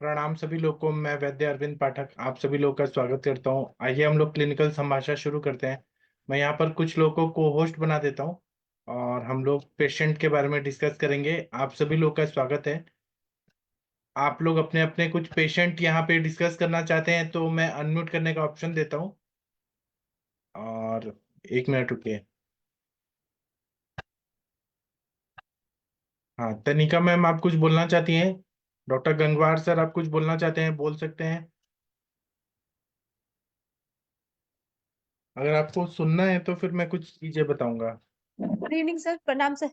प्रणाम सभी लोग को। मैं वैद्य अरविंद पाठक आप सभी लोग का स्वागत करता हूं। आइए हम लोग क्लिनिकल संभाषण शुरू करते हैं। मैं यहाँ पर कुछ लोगों को होस्ट बना देता हूं और हम लोग पेशेंट के बारे में डिस्कस करेंगे। आप सभी लोग का स्वागत है। आप लोग अपने अपने कुछ पेशेंट यहाँ पे डिस्कस करना चाहते हैं तो मैं अनम्यूट करने का ऑप्शन देता हूँ। और एक मिनट रुकिए। हाँ, तनिका मैम आप कुछ बोलना चाहती हैं? डॉक्टर गंगवार सर आप कुछ बोलना चाहते हैं, बोल सकते हैं। अगर आपको सुनना है तो फिर मैं कुछ चीजें बताऊंगा। गुड इवनिंग सर, प्रणाम सर।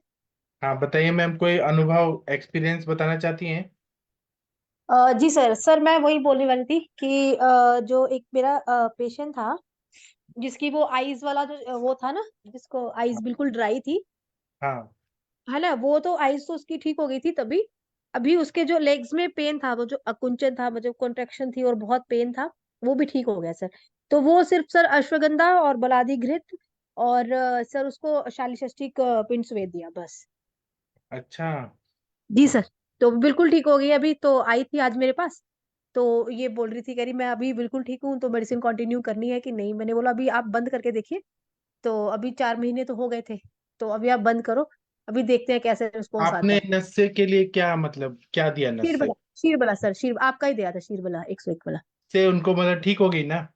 हाँ बताइए मैम, कोई अनुभव एक्सपीरियंस बताना चाहती हैं? जी सर, मैं वही बोलने वाली थी कि जो एक मेरा पेशेंट था, जिसकी वो आईज वाला जो वो था ना, जिसको आईज बिल्कुल ड्राई थी, हाँ। है ना। वो तो आईज तो उसकी ठीक हो गई थी तभी। अभी उसके जो लेग्स में पेन था, वो जो अकुंचन था, मतलब कॉन्ट्रेक्शन थी और बहुत पेन था, वो भी ठीक हो गया सर। तो वो सिर्फ सर अश्वगंधा और बलादी घृत और सर उसको शालीषष्ठी पिंड दिया बस। अच्छा। जी सर। तो बिल्कुल ठीक हो गई। अभी तो आई थी आज मेरे पास, तो ये बोल रही थी, कह रही मैं अभी बिल्कुल ठीक हूँ, तो मेडिसिन कंटिन्यू करनी है कि नहीं। मैंने बोला अभी आप बंद करके देखिए। तो अभी 4 महीने तो हो गए थे, तो अभी आप बंद करो। अभी देखते हैं कैसे रिस्पॉन्स आता आपने है। नशे के लिए क्या मतलब क्या दिया नशे शीर शीरबला सर, शीर आपका ही दिया था, शीरबला 101 वाला। से? उनको मतलब ठीक हो गई ना?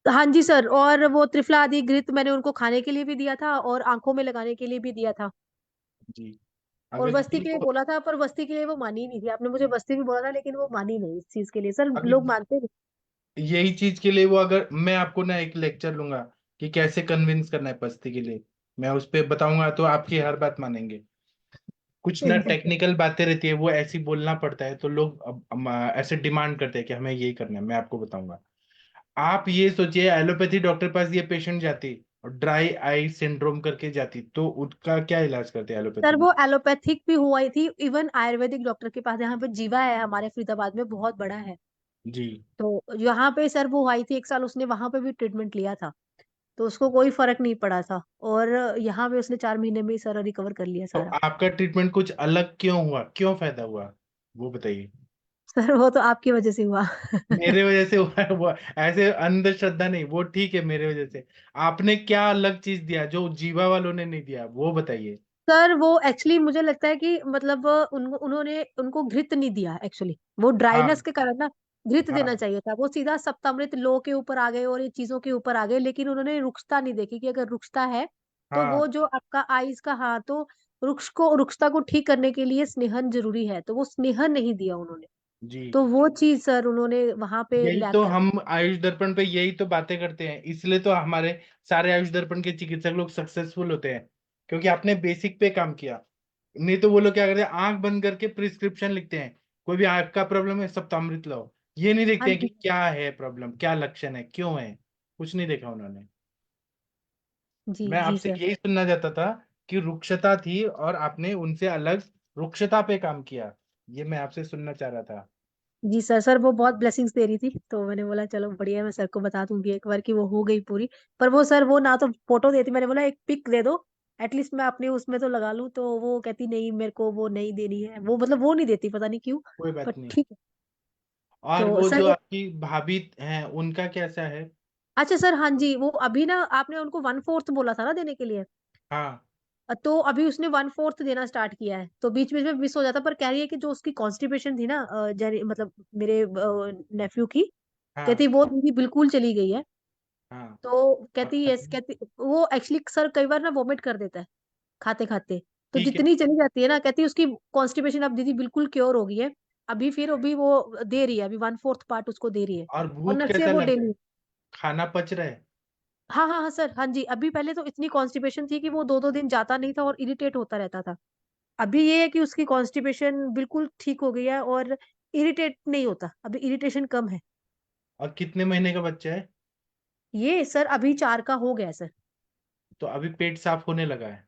हाँ जी सर। और वो त्रिफला आदि घृत मैंने उनको खाने के लिए भी दिया था और आंखों में लगाने के लिए भी दिया था। जी। और अगर बस्ती जी के लिए को बोला था, पर बस्ती के लिए वो मानी नहीं थी। आपने मुझे बस्ती भी बोला था, लेकिन वो मानी नहीं इस चीज के लिए सर। अभी लोग मानते नहीं। यही चीज के लिए वो, अगर मैं आपको ना एक लेक्चर लूंगा कि कैसे कन्विंस करना है पस्ती के लिए, मैं उस पे बताऊंगा तो आपकी हर बात मानेंगे। कुछ ना ठीक है सर। टेक्निकल बातें रहती है, वो ऐसी बोलना पड़ता है तो लोग ऐसे डिमांड करते हैं कि हमें यही करना है। मैं आपको बताऊंगा। आप ये सोचिए, एलोपैथी डॉक्टर पास ये पेशेंट जाती और ड्राई आई सिंड्रोम करके जाती तो उसका क्या इलाज करते एलोपैथी सर में? वो एलोपैथिक भी हुई थी, इवन आयुर्वेदिक डॉक्टर के पास। यहाँ पे जीवा है हमारे फरीदाबाद में, बहुत बड़ा है। जी। तो यहाँ पे सर वो आई थी 1 साल, उसने वहां पे भी ट्रीटमेंट लिया था, तो उसको कोई फर्क नहीं पड़ा था। और यहाँ पे उसने 4 महीने में ही सर रिकवर कर लिया तो सारा। आपका ट्रीटमेंट कुछ अलग क्यों हुआ, क्यों फायदा हुआ, वो बताइए। सर वो तो आपकी वजह से हुआ। मेरे वजह से हुआ है वो? ऐसे अंधश्रद्धा नहीं, वो ठीक है मेरे वजह से। आपने क्या अलग चीज दिया जो जीवा वालों ने नहीं दिया, वो बताइए। सर वो एक्चुअली मुझे लगता है कि मतलब उन्होंने उनको घृत नहीं दिया एक्चुअली। वो ड्राइनेस हाँ। के कारण ना घृत देना हाँ। चाहिए था। वो सीधा सप्तामृत लो के ऊपर आ गए और ये चीजों के ऊपर आ गए, लेकिन उन्होंने रुक्षता नहीं देखी कि अगर रुक्षता है तो वो हाँ। जो आपका आइज का, हाँ, तो रुक्षता को ठीक करने के लिए स्नेहन जरूरी है, तो वो स्नेहन नहीं दिया उन्होंने। जी। तो वो चीज सर उन्होंने वहां पे यही लैक तो कर। हम आयुष दर्पण पे यही तो बातें करते हैं, इसलिए तो हमारे सारे आयुष दर्पण के चिकित्सक लोग सक्सेसफुल होते हैं, क्योंकि आपने बेसिक पे काम किया। नहीं तो वो लोग क्या करते हैं, आंख बंद करके प्रिस्क्रिप्शन लिखते हैं। कोई भी आंख का प्रॉब्लम है, सप्तामृत लाओ। ये नहीं हाँ देखते हैं कि जी। क्या है प्रॉब्लम, क्या लक्षण है, क्यों है। कुछ नहीं देखा उन्होंने। जी मैं जी आपसे सर। यही सुनना चाहता था कि रुक्षता थी और आपने उनसे अलग रुक्षता पे काम किया। ये मैं आपसे सुनना चाह रहा था। जी सर। वो बहुत ब्लेसिंग्स दे रही थी, तो मैंने बोला चलो बढ़िया, मैं सर को बता दूंगी एक बार कि वो हो गई पूरी। पर वो सर वो ना तो फोटो देती, मैंने बोला एक पिक दे दो एटलीस्ट, मैं अपने उसमें तो लगा लूं। तो वो कहती नहीं, मेरे को वो नहीं देनी है। वो मतलब वो नहीं देती, पता नहीं क्यों। कोई पर बात नहीं। ठीक है। और तो वो सर जो आपकी भाभी हैं उनका कैसा है? अच्छा सर, हाँ जी, वो अभी ना आपने उनको 1/4 बोला था ना देने के लिए। हाँ। तो अभी उसने 1/4 देना स्टार्ट किया है, तो बीच बीच में मिस हो जाता। पर कह रही है कि जो उसकी कॉन्स्टिपेशन थी ना, मतलब मेरे नेफ्यू की, हाँ। कहती वो दीदी बिल्कुल चली गई है। हाँ। तो और कहती यस, अभी? कहती वो एक्चुअली सर कई बार ना वॉमिट कर देता है खाते खाते। तो ठीक है। जितनी चली जाती है ना, कहती उसकी कॉन्स्टिपेशन अब दीदी बिल्कुल क्योर हो गई है। अभी वो दे रही है, अभी 1/4 पार्ट उसको दे रही है। और और भूख नशे कैसा वो लग रहा है? डेली। खाना पच रहा है? हाँ हाँ हाँ सर, हाँ जी। अभी पहले तो इतनी कॉन्स्टिपेशन थी कि वो 2-2 दिन जाता नहीं था और इरिटेट होता रहता था। अभी ये है कि उसकी कॉन्स्टिपेशन बिल्कुल ठीक हो गई है और इरिटेट नहीं होता, अभी इरिटेशन कम है। और कितने महीने का बच्चा है? ये सर अभी 4 का हो गया सर। तो अभी पेट साफ होने लगा है?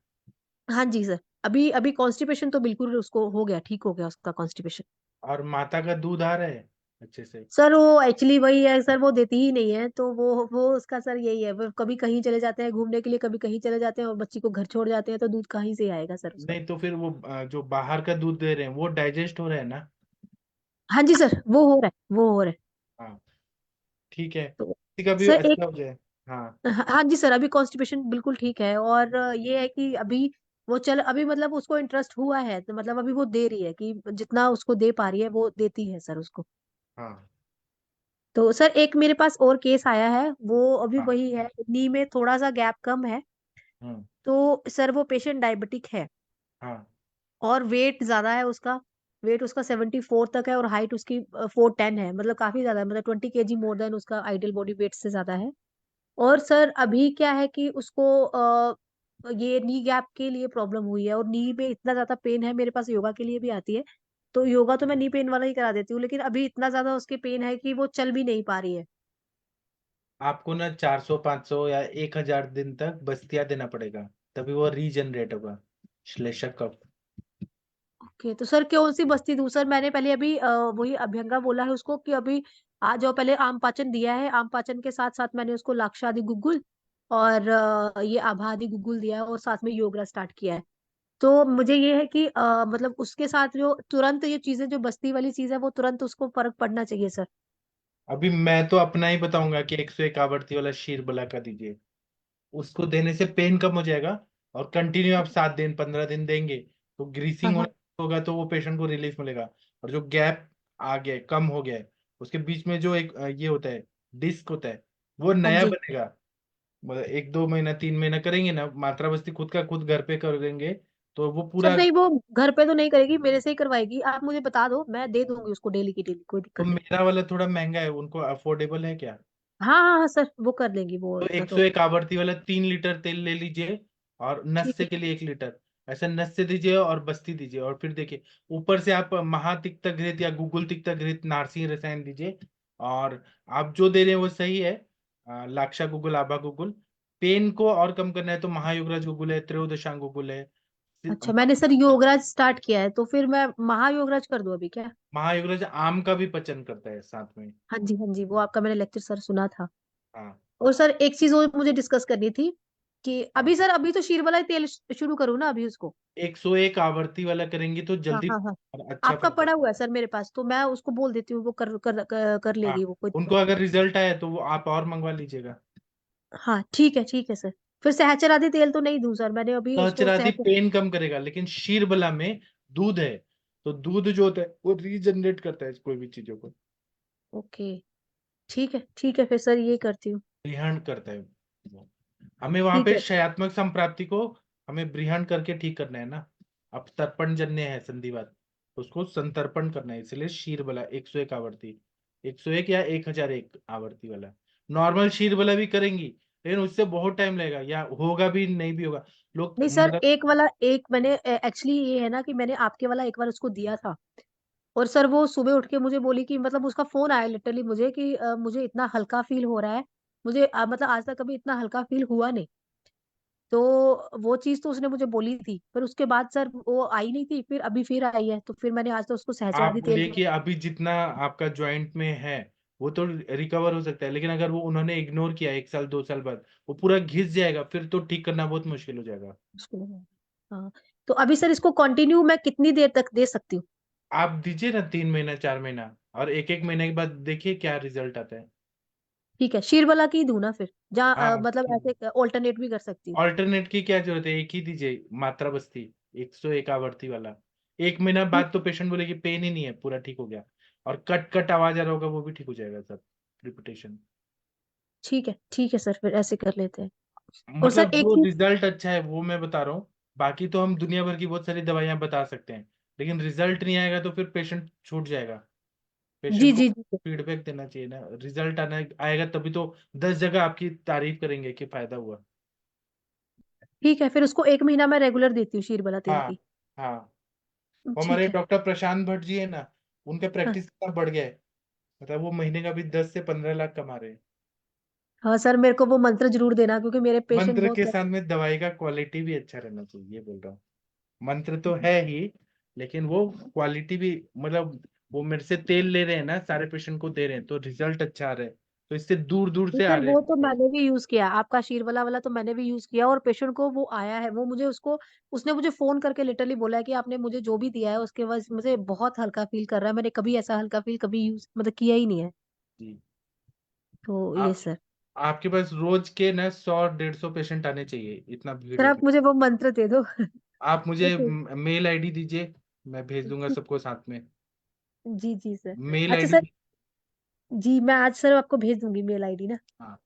हाँ जी सर। अभी अभी कॉन्स्टिपेशन तो बिल्कुल उसको हो गया, ठीक हो गया उसका कॉन्स्टिपेशन। और माता का दूध आ रहा है अच्छे से? सर वो एक्चुअली वही है सर, वो देती ही नहीं है। तो वो उसका सर यही है, वो कभी कहीं चले जाते हैं घूमने के लिए, कभी कहीं चले जाते हैं और बच्ची को घर छोड़ जाते हैं, तो दूध कहीं से आएगा सर उसका। नहीं तो फिर वो जो बाहर का दूध दे रहे हैं वो डाइजेस्ट हो रहा है ना? हाँ जी सर, वो हो रहा है, वो हो रहा है। हाँ ठीक है, तो किसी का भी सर एक, अच्छा हो जाए। हाँ हाँ जी सर, अभी कॉन्स्टिपेशन बिल्कुल ठीक है। और ये है कि अभी वो चल, अभी मतलब उसको इंटरेस्ट हुआ है, तो मतलब अभी वो दे रही है कि जितना उसको दे पा रही है वो देती है सर उसको। हाँ तो सर एक मेरे पास और केस आया है, वो अभी हाँ। वही है, नी में थोड़ा सा गैप कम है। हम्म। तो सर वो पेशेंट डायबिटिक है, हाँ और वेट ज्यादा है उसका। वेट उसका 74 तक है, और हाइट उसकी 410 है, मतलब काफी ज्यादा है, मतलब 20 kg मोर देन उसका आइडियल बॉडी वेट से ज्यादा है। और सर अभी क्या है कि उसको ये नी गैप के लिए प्रॉब्लम हुई है, और नी में इतना ज्यादा पेन है, मेरे पास योगा के लिए भी आती है। तो योगा तो मैं नी पेन वाला ही करा देती हूँ, लेकिन अभी इतना ज्यादा उसके पेन है कि वो चल भी नहीं पा रही है। आपको ना 400 500 या 1000 दिन तक बस्तियां देना पड़ेगा, तभी वो रीजनरेट होगा श्लेष्मक कफ। ओके, तो सर कौन सी बस्ती दूं सर? मैंने पहले अभी वही अभ्यंगा बोला है उसको कि अभी आ जाओ, पहले आम पाचन दिया है, आम पाचन के साथ साथ मैंने उसको लाक्षादि गुग्गुल और ये आभादि गुग्गुल दिया है, और साथ में योगा स्टार्ट किया है। तो मुझे ये है कि मतलब उसके साथ जो तुरंत ये चीजें, जो बस्ती वाली चीज है, वो तुरंत उसको फर्क पड़ना चाहिए सर। अभी मैं तो अपना ही बताऊंगा कि 101 आवर्ती वाला शीर बला का दीजिए, उसको देने से पेन कम हो जाएगा। और कंटिन्यू आप 7 दिन 15 दिन देंगे तो हाँ ग्रीसिंग हाँ। होगा, तो वो पेशेंट को रिलीफ मिलेगा। और जो गैप आ गया है, कम हो गया है, उसके बीच में जो एक ये होता है, डिस्क होता है, वो हाँ नया जी। बनेगा। मतलब 1 2 महीना 3 महीना करेंगे ना, मात्रा बस्ती खुद का खुद घर पे करेंगे, तो वो सर पूरा। नहीं, वो घर पे तो नहीं करेगी, मेरे से ही करवाएगी। आप मुझे बता दो, मैं दे दूंगी उसको डेली की डेली, कोई तो दिक्कत नहीं। मेरा वाला थोड़ा महंगा है, उनको अफोर्डेबल है क्या? हाँ हाँ हाँ सर, वो कर लेंगी, वो तो इतना तो। 101 आवर्ती वाला 3 लीटर तेल ले लीजिए, और ठीक नस्य है। के लिए 1 लीटर। ऐसे नस्य दीजिए और बस्ती दीजिए, और फिर देखिए ऊपर से आप महातिक्त घृत या गुगुल तिक्त घृत नारसिंह रसायन दीजिए। और आप जो दे रहे हैं वो सही है, लाक्षा गुगुल आभा गुगुल। पेन को और कम करना है तो महायोगराज गुगुल है, त्रयोदशांग गुगुल है। अच्छा, मैंने सर योगराज स्टार्ट किया है, तो फिर मैं महायोगराज कर दूं अभी क्या? महायोगराज आम का भी पचन करता है साथ में। हाँ जी हाँ जी, वो आपका मैंने लेक्चर सर सुना था। हाँ और सर एक चीज और मुझे डिस्कस करनी थी कि हाँ। अभी सर, अभी तो शीर वाला ही तेल शुरू करूँ ना अभी उसको? 101 आवर्ती वाला करेंगे तो हाँ जल्दी हाँ हाँ। और अच्छा आपका फायदा। पड़ा हुआ है सर मेरे पास, तो मैं उसको बोल देती हूँ, वो कर हाँ, लेगी, वो कोई उनको दिक्कत नहीं। अगर रिजल्ट आया तो वो आप और मंगवा लीजिएगा। हाँ ठीक है सर। फिर सहचर आदि तेल तो नहीं दूं सर? मैंने अभी उसको सहस्त्रादि सहचर। पेन कम करेगा, लेकिन शीरबला में दूध है, तो दूध जो होता है वो रीजनरेट करता है कोई भी चीजों को, ओके, ठीक है फिर सर, ये करती हूँ। ब्रीहण करता है वो। हमें वहां ठीक पे है। क्षयात्मक संप्राप्ति को हमें ब्रीहण करके ठीक करना है ना। अब तर्पण जन्य है संधिवात, उसको संतर्पण करना है, इसलिए शीरबला 101 आवर्ती, 101 या 1001 आवर्ती वाला। नॉर्मल शीरबला भी करेंगी, लेकिन उससे बहुत टाइम लगेगा, या होगा भी नहीं भी होगा। लोग नहीं सर, मतलब एक वाला, एक मैंने एक्चुअली ये है ना कि मैंने आपके वाला एक बार उसको दिया था, और सर वो सुबह उठ के मुझे बोली कि, मतलब उसका फोन आया लिटरली मुझे कि मुझे इतना हल्का फील हो रहा है। मुझे मतलब आज तक कभी इतना हल्का फील हुआ नहीं। तो वो चीज तो उसने मुझे बोली थी, पर उसके बाद सर वो आई नहीं थी, फिर अभी फिर आई है, तो फिर मैंने आज तो उसको आप सहस्त्रादि तेल बोलिए दिया। कि अभी जितना आपका जॉइंट में है वो तो रिकवर हो सकता है, लेकिन अगर वो उन्होंने इग्नोर किया 1 साल 2 साल बाद, वो पूरा घिस जाएगा, फिर तो ठीक करना बहुत मुश्किल हो जाएगा। उसको लगा। हाँ, तो अभी सर इसको कंटिन्यू मैं कितनी देर तक दे सकती हूँ? आप दीजिए ना 3 महीना 4 महीना, और एक एक महीने के बाद देखिए क्या रिजल्ट आता है। ठीक है, शीरवाला की दूं ना फिर, जहाँ हाँ, मतलब ऐसे ऑल्टरनेट भी कर सकती हूँ? ऑल्टरनेट की क्या जरूरत है, एक ही दीजिए मात्रा बस्ती, 101 आवर्ती वाला। 1 महीना ठीक बाद तो पेशेंट बोलेगी पेन ही नहीं है, पूरा ठीक हो गया। और कट कट आवाज आ रहा होगा वो भी ठीक हो जाएगा सब, रिपीटेशन। ठीक है सर, फिर ऐसे कर लेते हैं। और सर मतलब एक जो चीज। रिजल्ट अच्छा है वो मैं बता रहा हूँ। बाकी तो हम दुनिया भर की बहुत सारी दवाइयां बता सकते हैं, लेकिन रिजल्ट नहीं आएगा तो फिर पेशेंट छूट जाएगा। जी पेशेंट को जी जी। फीडबैक देना चाहिए ना, रिजल्ट आना आएगा तभी तो 10 जगह आपकी तारीफ करेंगे कि फायदा हुआ। ठीक है, फिर उसको एक महीना मैं रेगुलर देती हूँ शीरवाला तेल हाँ की। हाँ। वो हमारे ठीक है। डॉक्टर प्रशांत भट्ट जी है ना, उनका हाँ प्रैक्टिस कितना बढ़ गया है। मतलब वो महीने का भी 10 से 15 लाख कमा रहे हैं। हाँ सर, मेरे को वो मंत्र जरूर देना, क्योंकि मेरे पेशेंट मंत्र बहुत के साथ में दवाई का क्वालिटी भी अच्छा रहना चाहिए, ये बोल रहा हूँ। मंत्र तो है ही, लेकिन वो क्वालिटी भी, मतलब वो मेरे से तेल ले रहे हैं ना, सारे पेशेंट को दे रहे हैं तो रिजल्ट अच्छा आ रहा है, तो इससे दूर दूर नहीं से आ सर, रहे वो तो हैं। मैंने भी यूज किया, आपका शीरवाला वाला तो मैंने भी यूज किया, और पेशेंट को वो आया है, वो मुझे उसको उसने मुझे फोन करके लिटरली बोला है कि आपने मुझे जो भी दिया है उसके बाद मुझे बहुत हल्का फील कर रहा है, मैंने कभी ऐसा हल्का फील कभी यूज मतलब किया ही नहीं है। जी। तो ये आप सर। आपके पास रोज के ना 100 150 पेशेंट आने चाहिए, इतना भीड़ सर है। आप मुझे वो मंत्र दे दो। आप मुझे ओके। मेल आईडी दीजिए, मैं भेज दूंगा सबको साथ में। जी जी सर। मेल अच्छा सर। आईडी। जी मैं आज सर आपको भेज दूंगी मेल आईडी ना। हाँ,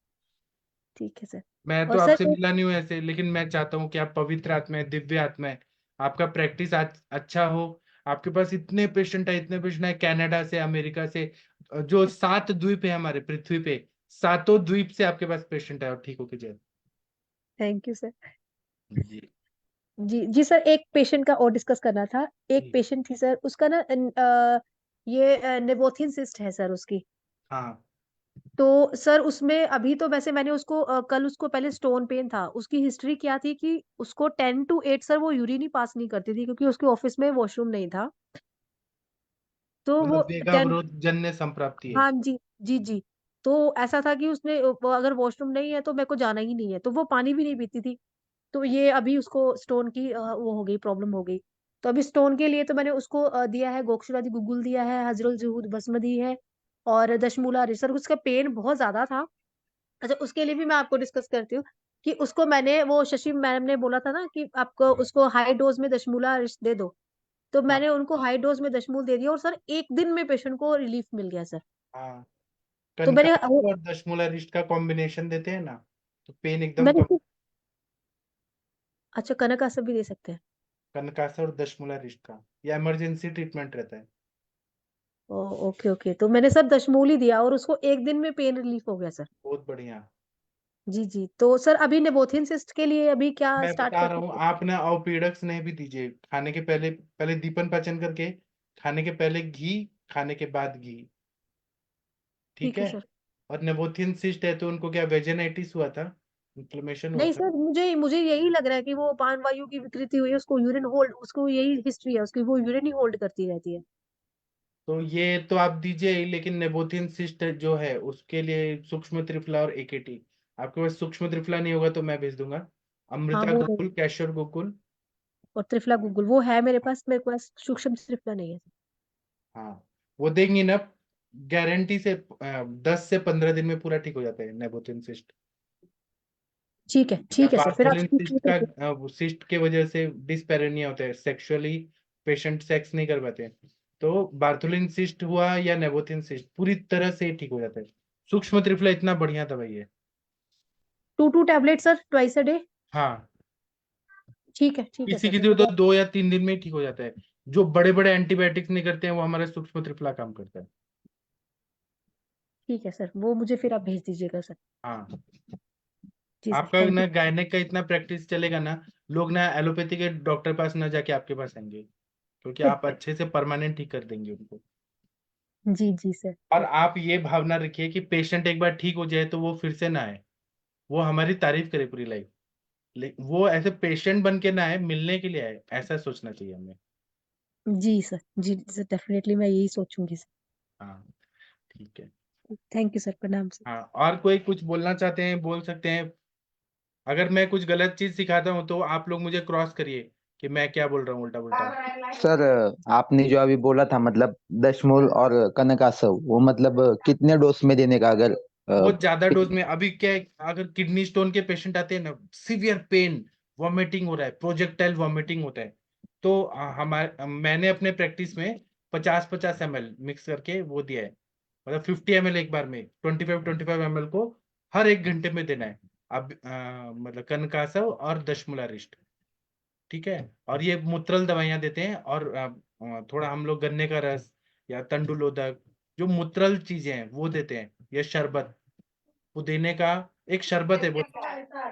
ठीक है सर। मैं तो और सर आपसे एक। मिला नहीं हूँ ऐसे, लेकिन मैं चाहता हूँ कि आप पवित्र आत्मा है, दिव्य आत्मा है, आपका प्रैक्टिस अच्छा हो। आपके पास इतने पेशेंट है, इतने पेशेंट है कनाडा से, अमेरिका से, जो 7 द्वीप है हमारे पृथ्वी पे, सातों द्वीप से आपके पास पेशेंट है और ठीक होके जाए। Thank you sir. जी। जी जी सर, एक पेशेंट का और डिस्कस करना था। एक जी। पेशेंट थी सर, उसका ना ये नेबोथिन सिस्ट है सर उसकी। हाँ। तो सर उसमें अभी तो वैसे मैंने उसको कल उसको पहले स्टोन पेन था, उसकी हिस्ट्री क्या थी कि उसको 10 to 8 सर वो यूरिन ही पास नहीं करती थी क्योंकि उसके ऑफिस में वॉशरूम नहीं था। तो वो मतलब वेगा 10। अवरोध जन्य संप्राप्ति है। हाँ जी जी जी। तो ऐसा था कि उसने वो अगर वॉशरूम नहीं है तो मेरे को जाना ही नहीं है, तो वो पानी भी नहीं पीती थी। तो ये अभी उसको स्टोन की वो हो गई, प्रॉब्लम हो गई। तो अभी स्टोन के लिए तो मैंने उसको दिया है गोक्षुरादि गुगुल दिया है, हजरुल जहूद भस्म दी है, और दशमूला रिसर। उसका पेन बहुत ज्यादा था। अच्छा उसके लिए भी मैं आपको डिस्कस करती हूँ कि उसको मैंने वो शशि मैम ने बोला था ना कि आपको उसको हाई डोज में दशमूला रिस दे दो। तो हाँ। मैंने उनको हाई डोज में दशमूल दे दिया और सर एक दिन में पेशेंट को रिलीफ मिल गया सर। हाँ, तो मैंने कनकासु और दशमूला रिस्ट का कॉम्बिनेशन देते हैं ना, तो पेन एकदम मैंने कम। अच्छा कनक आसब भी दे सकते हैं। कनकासु और दशमूला रिस्ट का, ये इमरजेंसी ट्रीटमेंट रहता है। ओ ओके ओके, तो मैंने सर दशमूल ही दिया और उसको एक दिन में पेन रिलीफ हो गया सर। बहुत बढ़िया। जी जी। तो सर अभी नेबोथिन सिस्ट के लिए अभी क्या मैं स्टार्ट बता कर रहा हूँ, सकते हैं? आप ना ऑपीडक्स नहीं भी दीजिए खाने के पहले, पहले दीपन पाचन करके, खाने के पहले घी, खाने के बाद घी। ठीक ठीक है है। सर। और नेबोथियन सिस्ट है तो उनको क्या वेजेनाइटिस हुआ था, इन्फ्लेमेशन हुआ नहीं था। सर, मुझे मुझे यही लग रहा है कि वो पान वायु की विकृति हुई है, उसको यूरिन होल्ड, उसको यही हिस्ट्री है उसकी, वो यूरिन ही होल्ड करती रहती है। तो ये तो आप दीजिए ही, लेकिन नेबोथियन सिस्ट जो है उसके लिए सूक्ष्म त्रिफला और एकेटी। आपके पास सूक्ष्म त्रिफला नहीं होगा तो मैं भेज दूंगा। हाँ अमृता वो है। गोकुल, कैशोर गोकुल। और त्रिफला गूगल वो है मेरे पास सूक्ष्म त्रिफला नहीं है। हाँ, वो देंगी ना, गारंटी से 10 से 15 दिन में पूरा ठीक हो जाता है नेबोथियन सिस्ट। या ठीक है सर, फिर आप बार्थोलिन सिस्ट का, सिस्ट के वजह से डिस्पेरेनिया होता है, सेक्सुअली पेशेंट सेक्स नहीं कर पाते, तो बार्थोलिन सिस्ट हुआ या नेबोथियन सिस्ट पूरी तरह से ठीक हो जाता है। सूक्ष्म त्रिफला इतना बढ़िया दवाई है। 2 tablet sir twice a day. हाँ, ठीक है किसी सर, किसी फिर को तो मुझे। 2 या 3 दिन में ही ठीक हो जाता है। जो बड़े बड़े एंटीबायोटिक्स नहीं करते हैं वो हमारा सूक्ष्म त्रिफला काम करता है। ठीक है सर, वो मुझे फिर आप भेज दीजिएगा सर। हाँ। जी सर, आपका थैंक ना गायनेक का इतना प्रैक्टिस चलेगा ना, लोग ना एलोपैथी के डॉक्टर पास ना जाके आपके पास आएंगे, क्योंकि यू। आप अच्छे से परमानेंट ठीक कर देंगे उनको। जी जी सर। और आप ये भावना रखिए कि पेशेंट एक बार ठीक हो जाए तो वो फिर से ना आए, वो हमारी तारीफ करे पूरी लाइफ। वो ऐसे पेशेंट बन के ना आए, मिलने के लिए आए, ऐसा सोचना चाहिए हमें। जी सर, डेफिनेटली मैं यही सोचूंगी सर। हाँ। ठीक है। थैंक यू सर, प्रणाम सर। हाँ, और कोई कुछ बोलना चाहते हैं बोल सकते हैं। अगर मैं कुछ गलत चीज सिखाता हूँ तो आप लोग मुझे क्रॉस करिए कि मैं क्या बोल रहा हूँ उल्टा पुल्टा। सर, आपने जो अभी बोला था मतलब दशमूल और कनकासव, वो मतलब कितने डोज में देने का अगर बहुत ज्यादा डोज में, अभी क्या है, अगर किडनी स्टोन के पेशेंट आते हैं ना, सीवियर पेन, वॉमिटिंग हो रहा है, प्रोजेक्टाइल वॉमिटिंग होता है, तो हमारे मैंने अपने प्रैक्टिस में 50-50 ml मिक्स करके वो दिया है। मतलब 50 ml एक बार में, 25-25 ml को हर 1 घंटे में देना है। अब मतलब कनकासव और दशमूलारिष्ट। ठीक है। और ये मूत्रल दवाइयां देते हैं, और थोड़ा हम लोग गन्ने का रस या तंडुलोदक, जो मूत्रल चीजें हैं वो देते हैं, या शरबत, पुदीने का एक शरबत है बहुत अच्छा।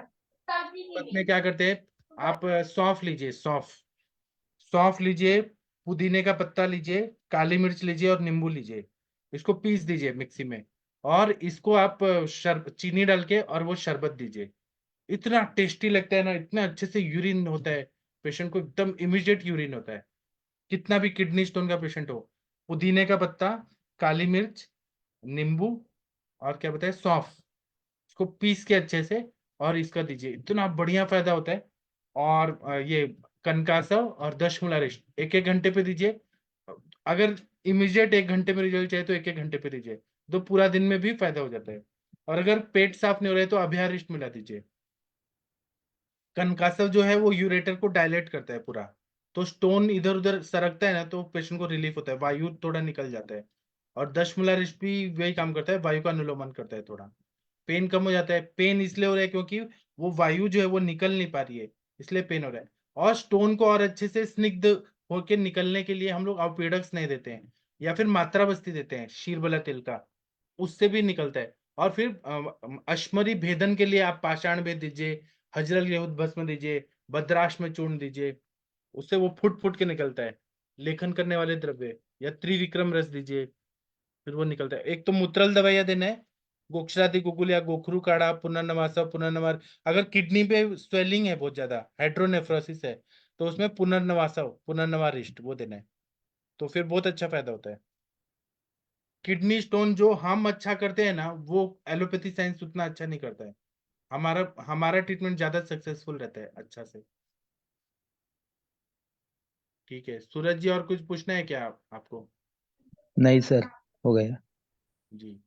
शरबत में क्या करते हैं, आप सौंफ लीजिए, सौंफ, सौंफ लीजिए, पुदीने का पत्ता लीजिए, काली मिर्च लीजिए और नींबू लीजिए, इसको पीस दीजिए मिक्सी में, और इसको आप चीनी डाल के और वो शरबत दीजिए। इतना टेस्टी लगता है ना, इतना अच्छे से यूरिन होता है, पेशेंट को एकदम इमीडिएट यूरिन होता है, कितना भी किडनी स्टोन का पेशेंट हो। पुदीने का पत्ता, काली मिर्च, नींबू, और क्या बताए, सौंफ, इसको पीस के अच्छे से और इसका दीजिए, इतना बढ़िया फायदा होता है। और ये कनकासव और दशमूलारिष्ट 1-1 घंटे पे दीजिए। अगर इमीडिएट 1 घंटे में रिजल्ट चाहिए तो 1-1 घंटे पे दीजिए, तो पूरा दिन में भी फायदा हो जाता है। और अगर पेट साफ नहीं हो रहा है तो अभ्यारिष्ट मिला दीजिए। कनकासव जो है वो यूरेटर को डायलेट करता है पूरा, तो स्टोन इधर उधर सरकता है ना, तो पेशेंट को रिलीफ होता है, वायु थोड़ा निकल जाता है। और दशमूलारिष्ट भी वही काम करता है, वायु का अनुलोमन करता है, थोड़ा पेन कम हो जाता है। पेन इसलिए हो रहा है क्योंकि वो वायु जो है वो निकल नहीं पा रही है, इसलिए पेन हो रहा है। और स्टोन को और अच्छे से स्निग्ध होके निकलने के लिए हम लोग अवपेडक्स नहीं देते हैं, या फिर मात्रा बस्ती देते हैं शीरबला तेल का, उससे भी निकलता है। और फिर अश्मरी भेदन के लिए आप पाषाण भेद दीजिए, हजरल यहूद भस्म दीजिए, भद्राश में चूर्ण दीजिए, उससे वो फुट फुट के निकलता है। लेखन करने वाले द्रव्य या त्रिविक्रम रस दीजिए, फिर वो निकलता है। एक तो मूत्रल दवाइयां देना है, गोक्षराति गुगुल या गोखरू काढ़ा, पुनर्नवासा, पुनर्नवार। अगर किडनी पे स्वेलिंग है बहुत ज्यादा, हाइड्रोनेफ्रोसिस है, तो उसमें पुनर्नवासा, पुनर्नवारिष्ट वो देना है, तो फिर बहुत अच्छा फायदा होता है। किडनी स्टोन जो हम अच्छा करते हैं ना, वो एलोपैथी साइंस उतना अच्छा नहीं करता है। हमारा हमारा ट्रीटमेंट ज्यादा सक्सेसफुल रहता है अच्छा से। ठीक है सूरज जी, और कुछ पूछना है क्या आपको? नहीं सर, हो गया। जी,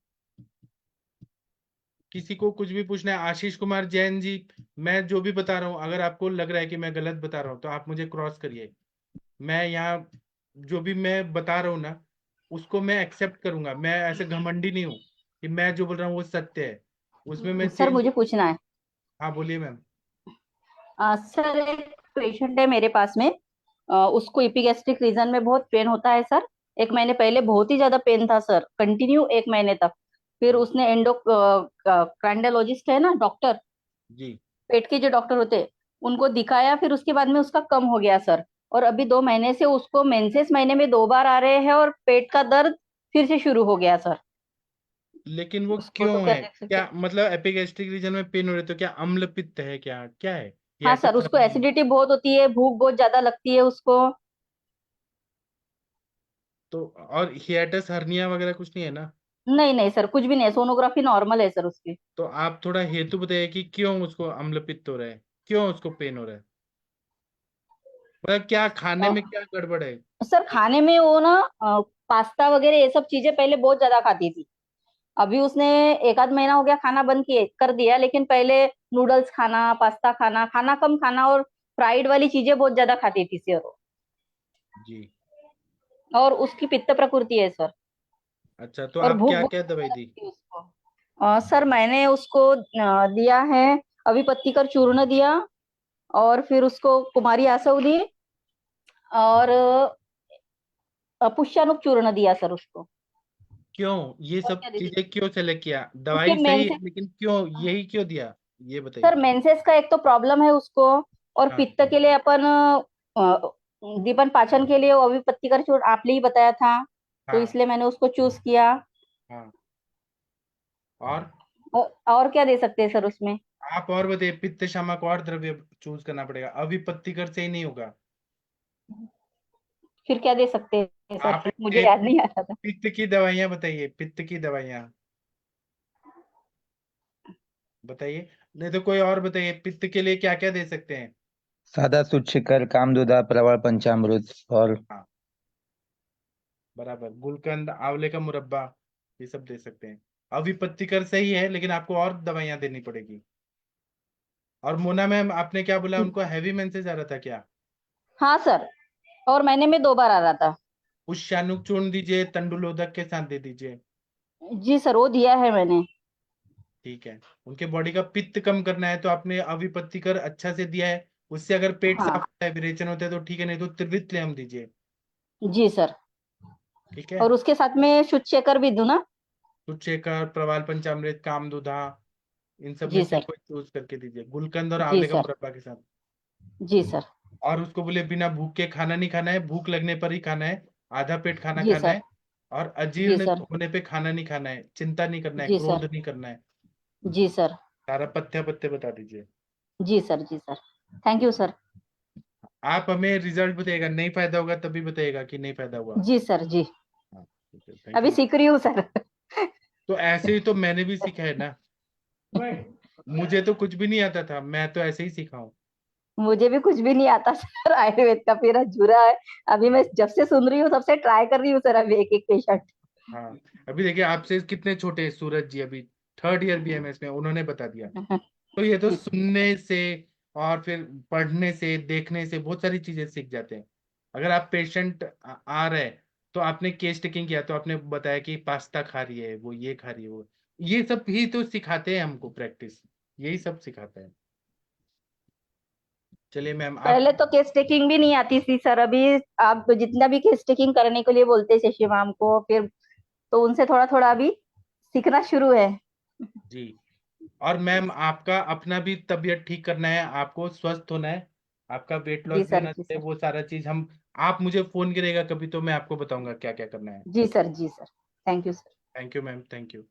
किसी को कुछ भी पूछना है? आशीष कुमार जैन जी, मैं जो भी बता रहा हूँ अगर आपको लग रहा है कि मैं गलत बता रहा हूँ तो आप मुझे क्रॉस करिए। मैं यहाँ जो भी मैं बता रहा हूँ ना, उसको मैं एक्सेप्ट करूंगा। मैं ऐसे घमंडी नहीं हूँ कि मैं जो बोल रहा हूँ वो सत्य है, उसमें मैं सर चेंज। मुझे पूछना है। हाँ बोलिए मैम। सर एक पेशेंट है मेरे पास में। उसको इपिगैस्ट्रिक रीजन में बहुत पेन होता है सर। 1 महीने पहले बहुत ही ज्यादा पेन था सर, कंटिन्यू 1 महीने तक। फिर उसने एंडोक्राइनोलॉजिस्ट है ना डॉक्टर, जी, पेट के जो डॉक्टर होते हैं, उनको दिखाया। फिर उसके बाद में उसका कम हो गया सर। और अभी 2 महीने से उसको मेंसेस महीने में 2 बार आ रहे हैं और पेट का दर्द फिर से शुरू हो गया सर। लेकिन वो उसको क्यों तो क्या है? देख सकते क्या हैं? मतलब एपिगैस्ट्रिक रीजन में पेन हो रहे तो क्या अम्ल पित्त है, क्या क्या है? ये हाँ ऐसा सर, उसको खराब नहीं। एसिडिटी बहुत होती है, भूख बहुत ज्यादा लगती है उसको। तो और हियाटस हर्निया वगैरह कुछ नहीं है ना? नहीं नहीं सर, कुछ भी नहीं है, सोनोग्राफी नॉर्मल है सर उसकी। तो आप थोड़ा हेतु बताइए कि क्यों उसको अम्ल पित्त हो रहा है, क्यों उसको पेन हो रहा है, मतलब क्या खाने अ, में क्या गड़बड़ है? सर खाने में वो ना पास्ता वगैरह ये सब चीजें पहले बहुत ज्यादा खाती थी। अभी उसने 1 आध महीना हो गया खाना बंद किए कर दिया, लेकिन पहले नूडल्स खाना, पास्ता खाना, खाना कम खाना और फ्राइड वाली चीजें बहुत ज्यादा खाती थी सर वो। जी, और उसकी पित्त प्रकृति है सर। अच्छा, तो और आप भूख क्या बहुत क्या ज्यादा दवाई दी? लगती है उसको। सर मैंने उसको दिया है, अभी पत्तीकर चूर्ण दिया, और फिर उसको कुमारी आसव दी, और पुष्यानुक चूर्ण दिया सर उसको। क्यों ये और सब क्या दे चीजें सकते? क्यों सेलेक्ट किया? उसके दवाई सही है मेंसेस, लेकिन क्यों यही क्यों दिया, ये बताइए। सर मेंसेस का एक तो प्रॉब्लम है उसको, और हाँ पित्त के लिए अपन दीपन पाचन के लिए वो अभी पत्तीकर चूर्ण आपने ही बताया था, तो हाँ इसलिए मैंने उसको चूज किया। हाँ। और और क्या दे सकते हैं सर उसमें? आप और बताइए, पित्त शामक और द्रव्य चूज करना पड़ेगा, अभी पत्तीकर से ही नहीं होगा। फिर क्या दे सकते हैं सर, आप मुझे एक याद नहीं आ रहा था। पित्त की दवाइयां बताइए, पित्त की दवाइयां बताइए। नहीं तो कोई और बताइए, पित्त के लिए क्या क्या दे सकते हैं? सादा शुद्ध शिखर, कामदुदा, प्रवाल पंचामृत और हाँ बराबर, गुलकंद, आंवले का मुरब्बा, ये सब दे सकते हैं। अभी पत्तीकर सही है लेकिन आपको और दवाइयां देनी पड़ेगी। और मोना मैम, आपने क्या बोला, उनको हैवी मेंसेस आ रहा था क्या? हाँ सर, और महीने में 2 बार आ रहा था। उस शानुक चूर्ण दीजिए, तंडुलोदक के साथ दे दीजिए। जी सर, वो दिया है मैंने। ठीक है, उनके बॉडी का पित्त कम करना है तो आपने अविपत्तिकर अच्छा से दिया है, उससे अगर पेट साफ हाँ होता है, विरेचन होता है तो ठीक है, नहीं तो त्रिविक्रम दीजिए। जी सर। ठीक है, और उसके साथ में शुद्ध शेखर भी दूं ना? तुच्छेकर, प्रवाल पंचामृत, कामदुधा, इन सब में जी से सर। कोई चूज करके दीजिए, गुलकंद और जी आंवले का सर। मुरब्बा के साथ। जी सर। और उसको बोले बिना भूख के खाना नहीं खाना है, भूख लगने पर ही खाना है, आधा पेट खाना जी खाना सर। है। और जी अजीर्ण सर। होने पे खाना नहीं खाना है, चिंता नहीं करना है, जी क्रोध सर। नहीं करना है। जी सर। सारा पत्ते पत्ते बता दीजिए। जी सर। जी सर। Thank you sir. आप हमें रिजल्ट बताइएगा, नहीं फायदा होगा तभी बताइएगा कि नहीं फायदा हुआ। जी सर। जी, हाँ ठीक है, थैंक अभी यू। सीख रही हूँ सर। तो ऐसे ही तो मैंने भी सीखा है ना, मुझे तो कुछ भी नहीं आता था, मैं तो ऐसे ही सीखा हूँ। मुझे भी कुछ भी नहीं आता सर, आयुर्वेद का मेरा जुरा है। अभी मैं जब से सुन रही हूँ तब से ट्राई कर रही हूँ सर, अभी एक एक पेशेंट। हाँ, अभी देखिए आपसे कितने छोटे हैं सूरज जी, अभी थर्ड ईयर बीएमएस में, उन्होंने बता दिया। तो ये तो सुनने से और फिर पढ़ने से, देखने से बहुत सारी चीजें सीख जाते हैं। अगर आप पेशेंट आ रहे हैं, तो आपने केस टेकिंग किया, तो आपने बताया कि पास्ता खा रही है वो, ये खा रही है वो, ये सब भी तो सिखाते हैं हमको, प्रैक्टिस यही सब सिखाता है। चलिए मैम आप। पहले तो केस टेकिंग भी नहीं आती थी सर, अभी आप जितना भी केस टेकिंग करने के लिए बोलते हैं शशि मैम को, फिर तो उनसे थोड़ा थोड़ा अभी सीखना शुरू है। जी, और मैम आपका अपना भी तबीयत ठीक करना है, आपको स्वस्थ होना है, आपका वेट जी लॉस भी सर, होना जी चाहिए, सर। वो सारा चीज हम, आप मुझे फोन करिएगा कभी, तो मैं आपको बताऊंगा क्या क्या करना है। जी सर, जी sir. Thank you sir. Thank you ma'am, thank you.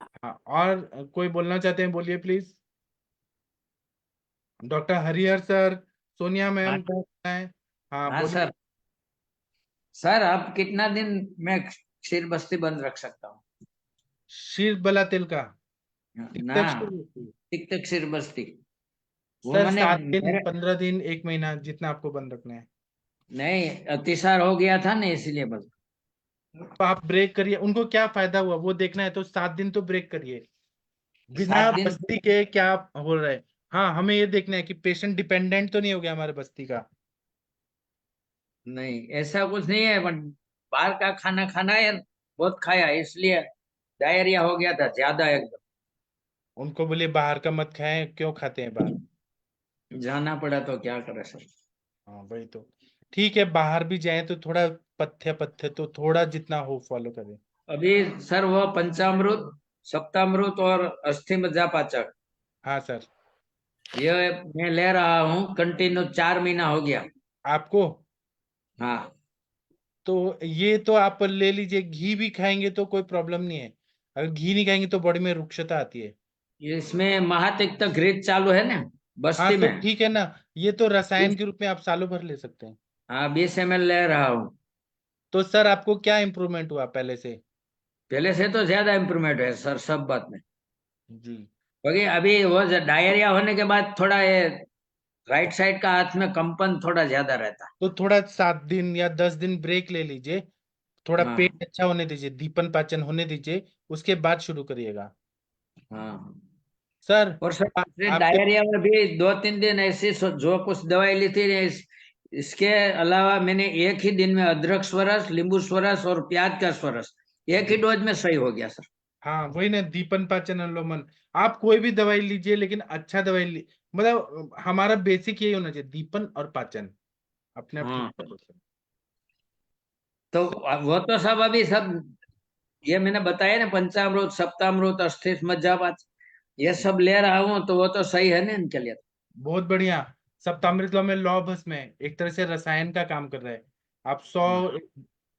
हाँ, और कोई बोलना चाहते हैं, बोलिए please. Doctor Harihar sir, Sonia हाँ मैम सर। कौन है? हाँ हाँ बोलिए। सर। सर अब कितना दिन मैं क्षीर बस्ती बंद रख सकता हूँ? शीर बला तिल का ना, तिक्तक शीर। तिक तक क्षीर बस्ती वो सर मैंने 7 दिन, मेरे 15 दिन, 1 महीना, जितना आपको बंद रखना है। नहीं, अतिसार हो गया था ना, इसलिए बस। तो आप ब्रेक करिए, उनको क्या फायदा हुआ वो देखना है, तो 7 दिन तो ब्रेक करिए। बिना 7 दिन बस्ती के क्या हो रहा है? हाँ, हमें ये देखना है कि पेशेंट डिपेंडेंट तो नहीं हो गया हमारे बस्ती का। नहीं, ऐसा कुछ नहीं है, बट बाहर का खाना खाना है, बहुत खाया, इसलिए डायरिया हो गया था ज्यादा एकदम। उनको बोलिए बाहर का मत खाएं, क्यों खाते हैं बाहर? जाना पड़ा तो क्या करे सर। हाँ वही तो। ठीक है, बाहर भी जाएं तो थोड़ा पथ्य पथ्य तो थोड़ा जितना हो फॉलो करें। अभी सर वो पंचामृत, सप्तामृत और अस्थि मज्जा पाचक, हाँ सर। ये मैं ले रहा हूँ कंटिन्यू, 4 महीना हो गया। आपको हाँ। तो ये तो आप ले लीजिए, घी भी खाएंगे तो कोई प्रॉब्लम नहीं है। अगर घी नहीं खाएंगे तो बॉडी में रुक्षता आती है। इसमें महातिक तक ग्रीज चालू है ना हाँ बस्ती तो में। ठीक है ना, ये तो रसायन के रूप में आप सालों भर ले सकते हैं। हाँ, 20 ml ले रहा हूँ। तो सर आपको क्या इम्प्रूवमेंट हुआ पहले से? पहले से तो ज्यादा इम्प्रूवमेंट है सर, सब बात में। जी। क्योंकि अभी वो डायरिया होने के बाद थोड़ा ये राइट साइड का हाथ में कंपन थोड़ा ज्यादा रहता तो थोड़ा 7 दिन या 10 दिन ब्रेक ले लीजिए, थोड़ा है। पेट हाँ। अच्छा होने दीजिए, दीपन पाचन होने दीजिए, उसके बाद शुरू करिएगा। हाँ। सर और सर पिछले आपके, डायरिया में भी 2-3 दिन ऐसी जो कुछ दवाई ली थी इसके अलावा मैंने एक ही दिन में अदरक स्वरस, नींबू स्वरस और प्याज का स्वरस एक ही जी डोज में सही हो गया सर। हाँ वही ना, दीपन पाचन अनुलोमन। आप कोई भी दवाई लीजिए, लेकिन अच्छा दवाई मतलब हमारा बेसिक यही होना चाहिए, दीपन और पाचन, अपने आप ठीक हाँ, ठाक होता है। तो वो तो सब अभी सब ये मैंने बताया ना, पंचामृत, सप्तामृत, अस्थिस मज्जापात, ये सब ले रहा हूँ, तो वो तो सही है ना इनके लिए। बहुत बढ़िया। सप्तामृत लौ में लौ भस्म है, एक तरह से रसायन का काम कर रहा है। आप 100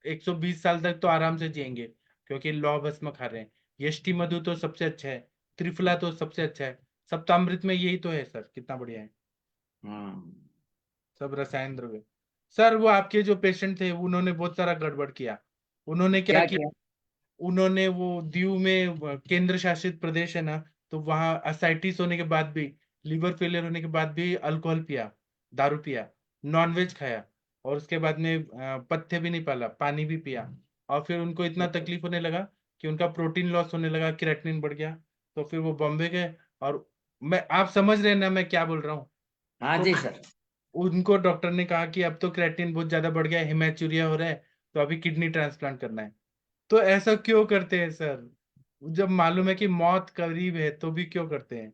120 साल तक तो आराम से जिएंगे, क्योंकि लौ भस्म खा रहे हैं। यष्टि मधु तो सबसे अच्छा है, त्रिफला तो सबसे अच्छा है, सप्तामृत में यही तो है सर, कितना बढ़िया है। हाँ। सब रसायन द्रव्य। सर वो आपके जो पेशेंट थे, उन्होंने बहुत सारा गड़बड़ किया। उन्होंने क्या क्या किया, किया? उन्होंने वो दीव में केंद्र शासित प्रदेश है ना, तो वहां असाइटिस होने के बाद भी, लीवर फेलियर होने के बाद भी अल्कोहल पिया, दारू पिया, नॉनवेज खाया, और उसके बाद में पथ्य भी नहीं पाला, पानी भी पिया। और फिर उनको इतना तकलीफ होने लगा कि उनका प्रोटीन लॉस होने लगा, क्रेटिनिन बढ़ गया। तो फिर वो बॉम्बे गए, और मैं, आप समझ रहे हैं ना मैं क्या बोल रहा हूँ? हाँ तो जी सर। उनको डॉक्टर ने कहा कि अब तो क्रेटिन बहुत ज्यादा बढ़ गया है, हेमेचूरिया हो रहा है, तो अभी किडनी ट्रांसप्लांट करना है। तो ऐसा क्यों करते हैं सर, जब मालूम है कि मौत करीब है तो भी क्यों करते हैं?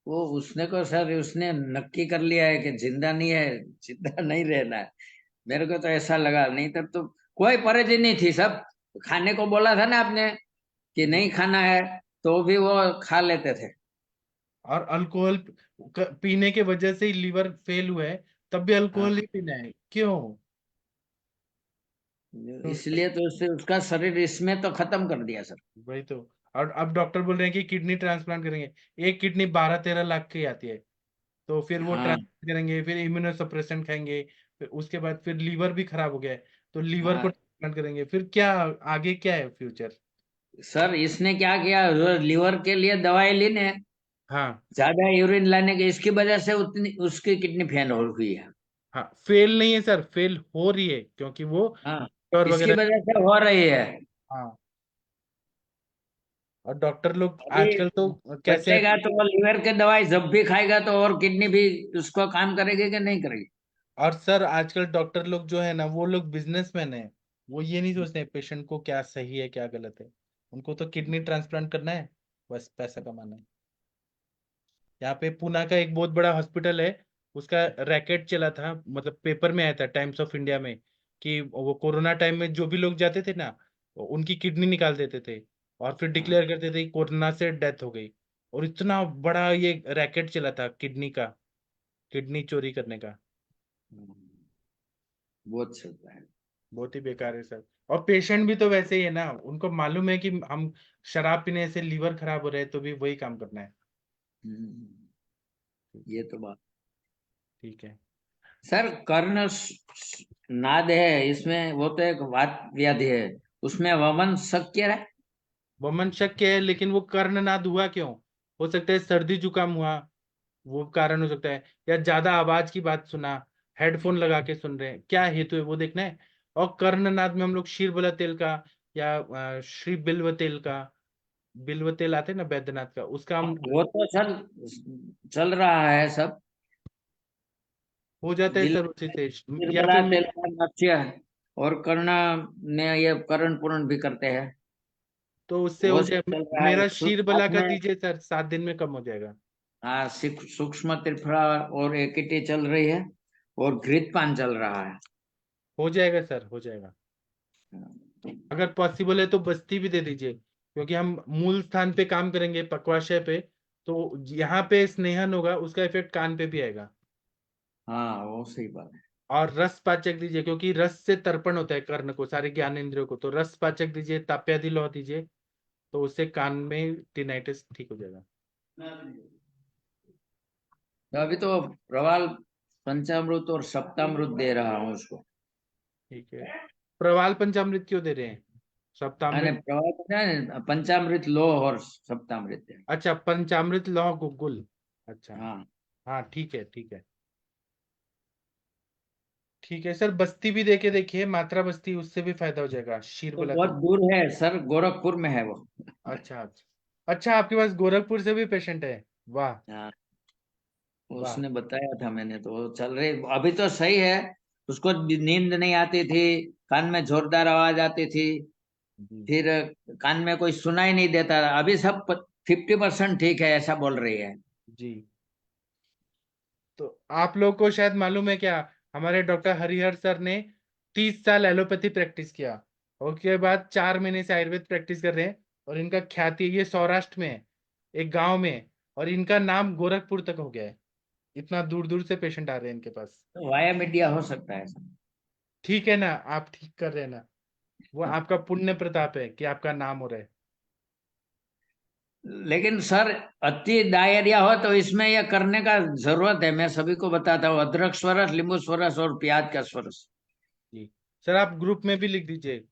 वो उसने को सर, उसने नक्की कर लिया है कि जिंदा नहीं है, जिंदा नहीं रहना है। मेरे को तो ऐसा लगा, नहीं तब तो कोई परहेज नहीं थी सब। खाने को बोला था ना आपने कि जी। नहीं खाना है, तो भी वो खा लेते थे। और अल्कोहल पीने के वजह से ही लीवर फेल हुआ है, तब भी अल्कोहल हाँ, ही पीना है क्यों? तो इसलिए तो उससे उसका शरीर इसमें तो खत्म कर दिया सर। वही तो। और अब डॉक्टर बोल रहे हैं कि किडनी ट्रांसप्लांट करेंगे। एक किडनी 12-13 लाख की आती है। तो फिर वो हाँ। ट्रांसप्लांट करेंगे, फिर इम्यूनोसप्रेसेंट खाएंगे, फिर उसके बाद फिर लीवर भी खराब हो गया है, तो लीवर को हाँ, ट्रांसप्लांट करेंगे, फिर क्या? आगे क्या है फ्यूचर? सर इसने क्या किया, लीवर के लिए दवाई ली ने, हाँ ज्यादा यूरिन लाने की, इसकी वजह से उतनी उसकी किडनी फेल हो हुई है। हाँ, फेल नहीं है सर, फेल हो रही है क्योंकि वो हाँ, और इसकी वगैरह। वजह से हो रही है। हाँ, और डॉक्टर लोग अभी आजकल तो कैसे, बचेगा तो वो लीवर की दवाई जब भी खाएगा तो और किडनी भी उसको काम करेगी कि नहीं करेगी। और सर आजकल डॉक्टर लोग जो है ना वो लोग बिजनेसमैन है। वो ये नहीं सोचते पेशेंट को क्या सही है क्या गलत है। उनको तो किडनी ट्रांसप्लांट करना है, बस पैसा कमाना है। यहाँ पे पुणे का एक बहुत बड़ा हॉस्पिटल है, उसका रैकेट चला था, मतलब पेपर में आया था टाइम्स ऑफ इंडिया में, कि वो कोरोना टाइम में जो भी लोग जाते थे ना उनकी किडनी निकाल देते थे और फिर हाँ, डिक्लेयर करते थे कि कोरोना से डेथ हो गई। और इतना बड़ा ये रैकेट चला था किडनी का, किडनी चोरी करने का। बहुत चलता है। बहुत ही बेकार है सर। और पेशेंट भी तो वैसे ही है ना, उनको मालूम है कि हम शराब पीने से लीवर खराब हो रहा है तो भी वही काम करना है। ये तो बात। ठीक है। सर कर्ण नाद है इसमें, वो तो एक वात व्याधि है, उसमें वमन शक्य है। वमन शक्य है, लेकिन वो कर्णनाद हुआ क्यों? हो सकता है सर्दी जुकाम हुआ, वो कारण हो सकता है, या ज्यादा आवाज की बात सुना, हेडफोन लगा के सुन रहे हैं, क्या हेतु है वो देखना है। और कर्णनाद में हम लोग शीरबला तेल का या श्री बिल्व तेल का, बिल्व तेल आते हैं ना बैद्यनाथ का, उसका हम वो तो चल चल रहा है सब। हो जाता है बिल सर उसी से। या बड़ा फिर तेल का नक्ष्य है, और कर्ण में ये कर्ण पूर्ण भी करते हैं। तो उससे वो हो सब जाए। चल रहा है मेरा शीरबला साथ का में। दीजिए सर, 7 दिन में कम हो जाएगा। हाँ, सूक्ष्म त्रिफला और एकीटी चल रही है, और घृतपान चल रहा है। हो जाएगा सर, हो जाएगा। अगर पॉसिबल है तो बस्ती भी दे दीजिए, क्योंकि हम मूल स्थान पे काम करेंगे पक्वाशय पे, तो यहाँ पे स्नेहन होगा, उसका इफेक्ट कान पे भी आएगा। हाँ, वो सही बात है। और रस पाचक दीजिए, क्योंकि रस से तर्पण होता है कर्ण को, सारे ज्ञान इंद्रियों को, तो रस पाचक दीजिए, ताप्यादि लौ दीजिए, तो उससे कान में टिनाइटिस ठीक हो जाएगा। तो अभी तो प्रवाल पंचामृत और सप्तामृत दे रहा हूँ उसको। ठीक है। प्रवाल पंचामृत क्यों दे रहे हैं? मैंने सप्तामृत? प्रवाल पता है, पंचामृत लो और सप्तामृत है। अच्छा, पंचामृत लौ गुगुल। अच्छा। हाँ, हाँ ठीक है, ठीक है। ठीक है सर, बस्ती भी देके देखिए, मात्रा बस्ती, उससे भी फायदा हो जाएगा शीर तो बोला बहुत तो। दूर है सर, गोरखपुर में है वो। अच्छा अच्छा। अच्छा, आपके पास गोरखपुर से भी पेशेंट है? वाह। हाँ, वाह। उसने बताया था मैंने, तो वो चल रही अभी तो सही है। उसको भी नींद नहीं आती थी, कान में जोरदार आवाज आती थी, जी फिर कान में कोई सुनाई नहीं देता था। अभी सब 50% ठीक है ऐसा बोल रही है। जी। तो आप लोग को शायद मालूम है क्या, हमारे डॉक्टर हरिहर सर ने 30 साल एलोपैथी प्रैक्टिस किया, और उसके बाद 4 महीने से आयुर्वेद प्रैक्टिस कर रहे हैं। और इनका ख्याति, ये सौराष्ट्र में है, एक गांव में है, और इनका नाम गोरखपुर तक हो गया है। इतना दूर दूर से पेशेंट आ रहे हैं इनके पास। तो वाया मीडिया हो सकता है सर। ठीक है ना, आप ठीक कर रहे हैं ना, वो आपका पुण्य प्रताप है कि आपका नाम हो रहा है। लेकिन सर अति डायरिया हो तो इसमें यह करने का जरूरत है। मैं सभी को बताता हूँ, अदरक स्वरस, नींबू स्वरस और प्याज का स्वरस। जी सर, आप ग्रुप में भी लिख दीजिए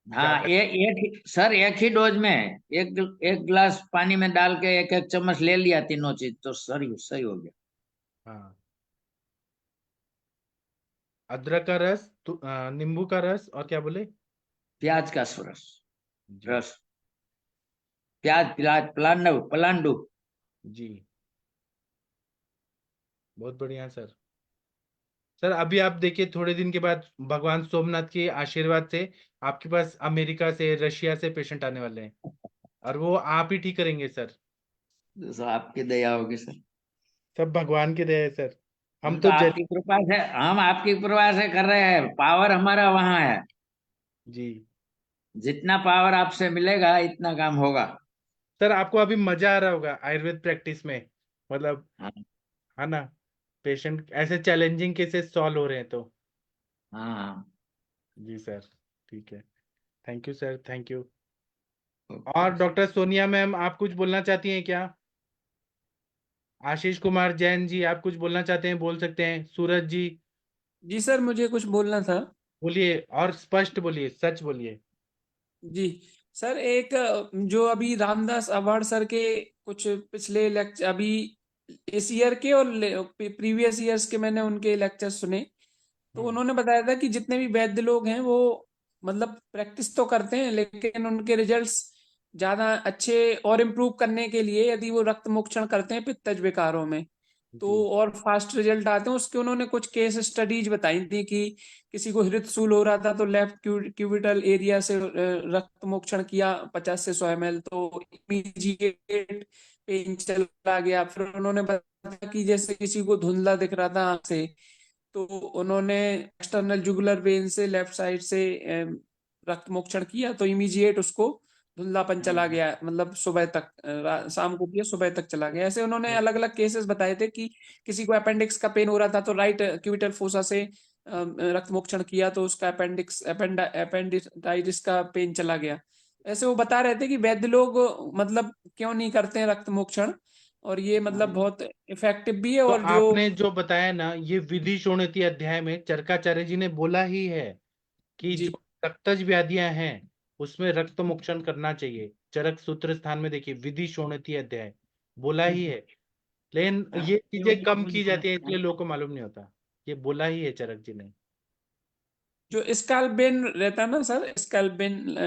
हाँ, ज्यादा। ये सर एक ही डोज में एक एक गिलास पानी में डाल के एक एक चम्मच ले लिया, तीनों चीज तो सही सही हो गया। हाँ, अदरक का रस, नींबू का रस, और क्या बोले? प्याज का स्वरस, जी। रस, प्याज, प्याज, पलांडू पलांडू। जी, बहुत बढ़िया सर। सर अभी आप देखिए, थोड़े दिन के बाद भगवान सोमनाथ के आशीर्वाद से आपके पास अमेरिका से, रशिया से पेशेंट आने वाले हैं, और वो आप ही ठीक करेंगे सर। तो आपकी दया होगी सर। सब भगवान की दया है सर। हम हम तो तो आपकी कृपा से, हम आपकी कृपा से कर रहे हैं, पावर हमारा वहां है। जी। जितना पावर आपसे मिलेगा इतना काम होगा। सर आपको अभी मजा आ रहा होगा आयुर्वेद प्रैक्टिस में, मतलब, हाँ, है ना, पेशेंट ऐसे चैलेंजिंग केसेस सॉल्व हो रहे हैं तो। हाँ। जी सर। ठीक है। Thank you sir, thank you. Okay. और डॉक्टर सोनिया मैम, आप कुछ बोलना चाहती हैं क्या? आशीष कुमार जैन जी, आप कुछ बोलना चाहते हैं, बोल सकते हैं। सूरज जी, जी सर, मुझे कुछ बोलना था। बोलिए, और स्पष्ट बोलिए, सच बोलिए। जी सर एक जो अभी रामदास अवार्ड सर के कुछ पिछले लेक्चर अभी इस ईयर के और प्रीवियस ईयर्स के मैंने उनके लेक्चर सुने, तो उन्होंने बताया था कि जितने भी वैद्य लोग हैं वो मतलब प्रैक्टिस तो करते हैं, लेकिन उनके रिजल्ट्स ज्यादा अच्छे और इम्प्रूव करने के लिए यदि वो रक्त मोक्षण करते हैं पित्तज विकारों में तो जी और फास्ट रिजल्ट आते हैं। उसके उन्होंने कुछ केस स्टडीज बताई थी कि किसी को हृदयशूल हो रहा था तो लेफ्ट क्यूबिटल एरिया से रक्त मोक्षण किया 50 से 100 ml, तो इमीडिएट पेन चला गया। फिर उन्होंने बताया कि जैसे किसी को धुंधला दिख रहा था आंख से, तो उन्होंने एक्सटर्नल जुगुलर वेन से लेफ्ट साइड से रक्त मोक्षण किया तो इमीडिएट उसको धुंधलापन चला गया, मतलब सुबह तक शाम को किया सुबह तक चला गया। ऐसे उन्होंने अलग अलग केसेस बताए थे कि किसी को अपेंडिक्स का पेन हो रहा था तो राइट क्यूबिटल फोसा से रक्त मोक्षण किया तो उसका अपेंडिसाइटिस का पेन चला गया। ऐसे वो बता रहे थे कि वैद्य लोग मतलब क्यों नहीं करते हैं रक्त मोक्षण, और ये मतलब बहुत इफेक्टिव भी है। तो और जो आपने जो बताया ना, ये विधि शोणिति अध्याय में चरकाचार्य जी ने बोला ही है कि जी जो रक्तज व्याधियां हैं उसमें रक्त मोक्षण करना चाहिए। चरक सूत्र स्थान में देखिए, विधि शोणिति अध्याय बोला ही है। लेकिन ये चीजें कम की जाती है इसलिए लोगों को मालूम नहीं होता। ये बोला ही है चरक जी ने। जो स्कैल्पेन रहता है ना सर, स्कैल्पेन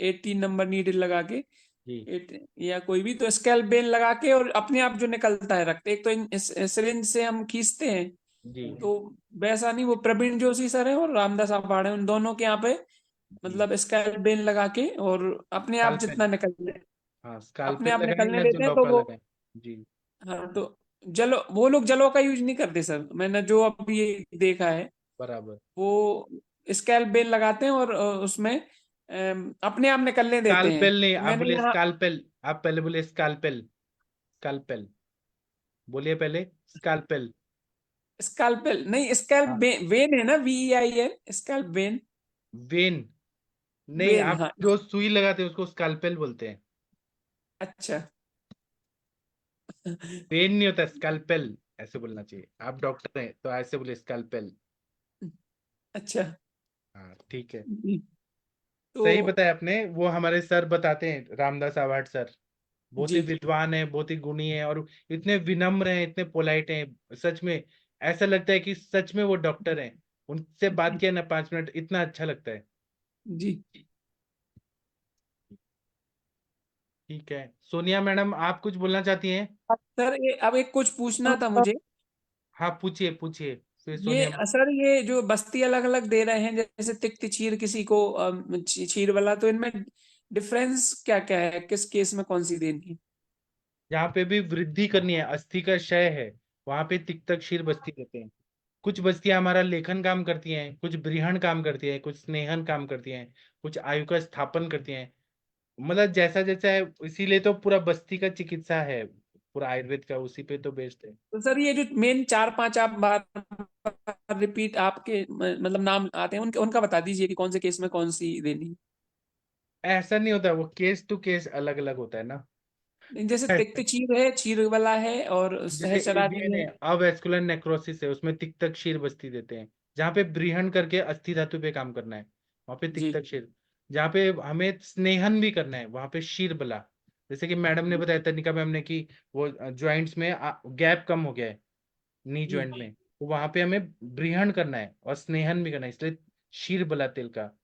18 नंबर नीडल लगा के जी या कोई भी, तो स्कैल्पेन लगा के और अपने आप जो निकलता है रक्त, एक तो सिरिंज से हम खींचते हैं, जी तो वैसा नहीं, वो प्रवीण जोशी सर है और रामदास आपाड़ है, उन दोनों के यहाँ पे जी। मतलब स्कैल्पेन लगा के और अपने आप स्कालपेल, जितना निकलने हाँ अपने स्कालपेल आप लगाए निकलने ना, देते हैं तो जलौका वो। लगाए। जी हाँ तो जलो वो लोग जलो का यूज नहीं करते सर, मैंने जो अभी ये देखा है बराबर। वो स्कैल्प बेल लगाते हैं और उसमें अपने आप निकलने देते हैं। स्कालपेल नहीं, तो आप मैंने बोले यहाँ स्कालपेल। आप पहले बोले स्कालपेल। स्कालपेल बोलिए पहले। स्कालपेल। स्कैल्पेल नहीं, स्कैल्प हाँ वेन है ना, VEIN, स्कैल्प वेन। वेन नहीं, वेन आप हाँ। जो सुई लगाते हैं उसको स्कालपेल बोलते हैं। अच्छा। वेन नहीं होता, स्कालपेल ऐसे बोलना चाहिए। आप डॉक्टर हैं तो ऐसे बोले स्कालपेल। अच्छा। हाँ ठीक है। तो सही बताया आपने। वो हमारे सर बताते हैं, रामदास आवाड़ सर बहुत ही जी विद्वान है, बहुत ही गुणी है, और इतने विनम्र हैं, इतने पोलाइट हैं। सच में ऐसा लगता है कि सच में वो डॉक्टर हैं। उनसे बात किया ना 5 मिनट, इतना अच्छा लगता है। जी ठीक है, सोनिया मैडम आप कुछ बोलना चाहती हैं? सर, ये अब एक कुछ पूछना था मुझे। हाँ पूछिए पूछिए, फिर ये सोनिया मैडम। सर, ये जो बस्ती अलग अलग दे रहे हैं, जैसे तिक्ती चीर किसी को चीर वाला, तो इनमें डिफरेंस क्या क्या है, किस केस में कौन सी देनी है? जहाँ पे भी वृद्धि करनी है, अस्थि का क्षय है, वहां पे तिक्तक क्षीर बस्ती देते हैं। कुछ बस्तियां हमारा लेखन काम करती हैं, कुछ ब्रीहण काम करती हैं, कुछ स्नेहन काम करती हैं, कुछ आयु का स्थापन करती हैं। मतलब जैसा जैसा है, इसीलिए तो पूरा बस्ती का चिकित्सा है, पूरा आयुर्वेद का उसी पे तो बेस्ड है। तो सर, ये जो मेन 4-5 आप बार रिपीट आपके मतलब नाम आते हैं, उनका उनका बता दीजिए कि कौन से केस में कौन सी देनी है। ऐसा नहीं होता, वो केस टू केस अलग अलग होता है ना। जैसे तिक्त चीर है, चीर वाला है, और जैसे सहचरादी एवीएन है। है, अवैस्कुलर नेक्रोसिस है, उसमें तिक्तक क्षीर बस्ती देते हैं। जहाँ पे ब्रीहण करके अस्थि धातु पे काम करना है, वहां पे जी तिक्तक क्षीर। जहाँ पे हमें स्नेहन भी करना है, वहां पे शीर बला। जैसे कि मैडम ने बताया, तनिका मैम ने, कि वो ज्वाइंट्स में गैप कम हो गया है नी जी ज्वाइंट में, तो वहां पे हमें ब्रीहण करना है और स्नेहन भी करना है, इसलिए शीर बला तेल का।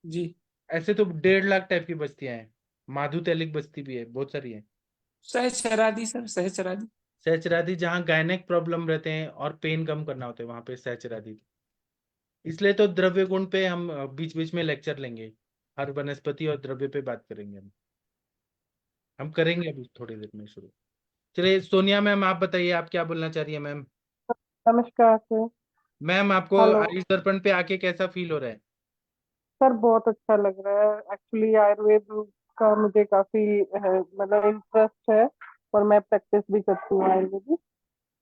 जी। ऐसे तो 1.5 लाख टाइप की बस्तियां हैं। माधु तैलिक बस्ती भी है, बहुत सारी है। सहचरादी सर, सहचरादी। सहचरादी जहाँ गायनेक प्रॉब्लम रहते हैं और पेन कम करना होता है, वहां पे सहचरादी। इसलिए तो द्रव्य गुण पे हम बीच बीच में लेक्चर लेंगे। हर वनस्पति और द्रव्य पे बात करेंगे हम करेंगे अभी थोड़ी देर में शुरू। चलिए सोनिया मैम आप बताइए, आप क्या बोलना चाह रही है मैम? नमस्कार सर। मैम आपको हेलो आयुष दर्पण पे आके कैसा फील हो रहा है? सर, बहुत अच्छा लग रहा है। एक्चुअली आयुर्वेद का मुझे काफी मतलब इंटरेस्ट है, और मैं प्रैक्टिस भी करती हूँ आयुर्वेदिक।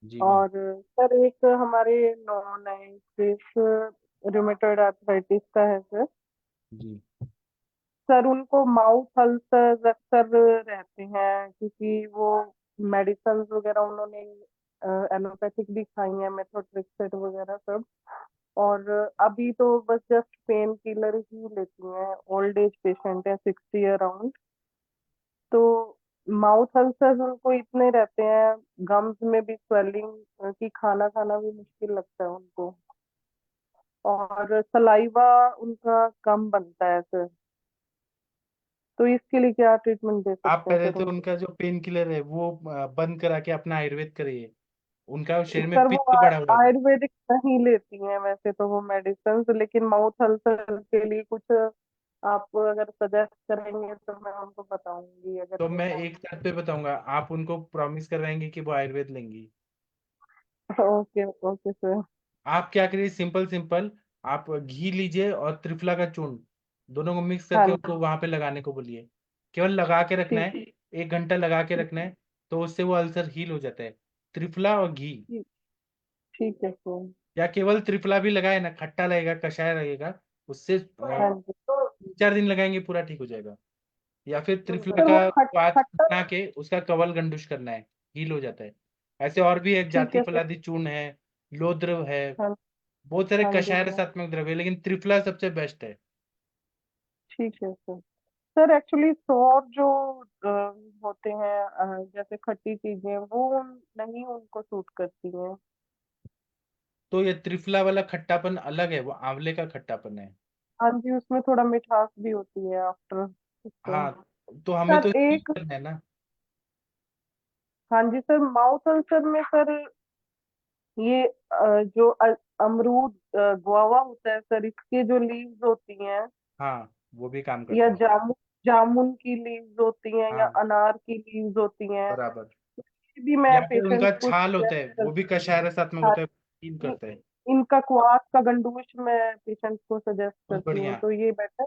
जी मैम। और सर, एक हमारे नॉन है केस, रूमेटॉइड आर्थराइटिस का है सर। जी सर उनको माउथ अल्सर अक्सर रहते हैं, क्योंकि वो मेडिसिन वगैरह उन्होंने एलोपैथिक भी खाई है, मेथोट्रेक्सेट वगैरह सब। और अभी तो बस जस्ट पेन किलर ही लेती हैं। ओल्ड एज पेशेंट है, 60 अराउंड। तो माउथ अल्सर उनको इतने रहते हैं, गम्स में भी स्वेलिंग कि खाना खाना भी मुश्किल लगता है उनको, और सलाइवा उनका कम बनता है सर। तो इसके लिए क्या ट्रीटमेंट दे आप सकते हैं पहले सर तो उनको? उनका जो पेन किलर है वो बंद करा के अपना आयुर्वेद करिए। उनका शरीर में सर वो पित्त बढ़ा हुआ है। आयुर्वेदिक नहीं लेती हैं वैसे तो वो मेडिसिन, लेकिन माउथ अल्सर के लिए कुछ आप अगर सजेस्ट करेंगे तो मैं उनको बताऊंगी अगर तो मैं लेना एक शर्त पे बताऊंगा, आप उनको प्रॉमिस करवाएंगे कि वो आयुर्वेद लेंगी। है। Okay okay sir. आप क्या करिए, सिंपल सिंपल, आप घी लीजिए और त्रिफला का चूर्ण, दोनों को मिक्स हाँ करके जी। उनको वहां पे लगाने को बोलिए। केवल लगा के रखना ठीक है, 1 घंटा लगा के रखना है, तो उससे वो अल्सर हील हो जाता है। त्रिफला और घी, ठीक ठीक है सर। या केवल त्रिफला भी लगाए ना, खट्टा लगेगा, कषाय लगेगा, उससे हाँ जी। तो 3-4 दिन लगाएंगे पूरा ठीक हो जाएगा। या फिर त्रिफला सर वो का स्वाद खट्टा। बना के उसका कवल गंडुश करना है, हील हो जाता है। ऐसे और भी है, ठीक जाति है सर। फलादि चूर्ण है, लोद्रव है, हाँ। बहुत सारे हाँ जी कषाय सर। रसात्मक द्रव्य है, लेकिन त्रिफला सबसे बेस्ट है। ठीक है सर। सर एक्चुअली सौर जो अ, होते हैं, जैसे खट्टी चीजें वो नहीं उनको सूट करती हैं। तो ये त्रिफला वाला खट्टापन अलग है, वो आंवले का खट्टापन है। हाँ जी, उसमें थोड़ा मिठास भी होती है आफ्टर उसका। हाँ, तो हमें सर तो ठीक एक, करना है ना। हाँ जी सर, माउथ अल्सर में सर ये जो अमरूद गुआवा होता है सर, इसके जो लीव्स होती हैं, हाँ, वो भी काम या करता है। जामुन जामुन की लीव्स होती हैं, या हाँ, अनार की लीव्स होती हैं, बराबर। ये भी या मैं फिर उनका पेशेंट्स को छाल होता सजेस्ट है, वो भी करती कषाय रसात्मक हूँ। होता है, हील करता है। इनका क्वाथ का गंडूश मैं पेशेंट्स को सजेस्ट बहुत करती हूँ, बढ़िया, तो ये बेटर।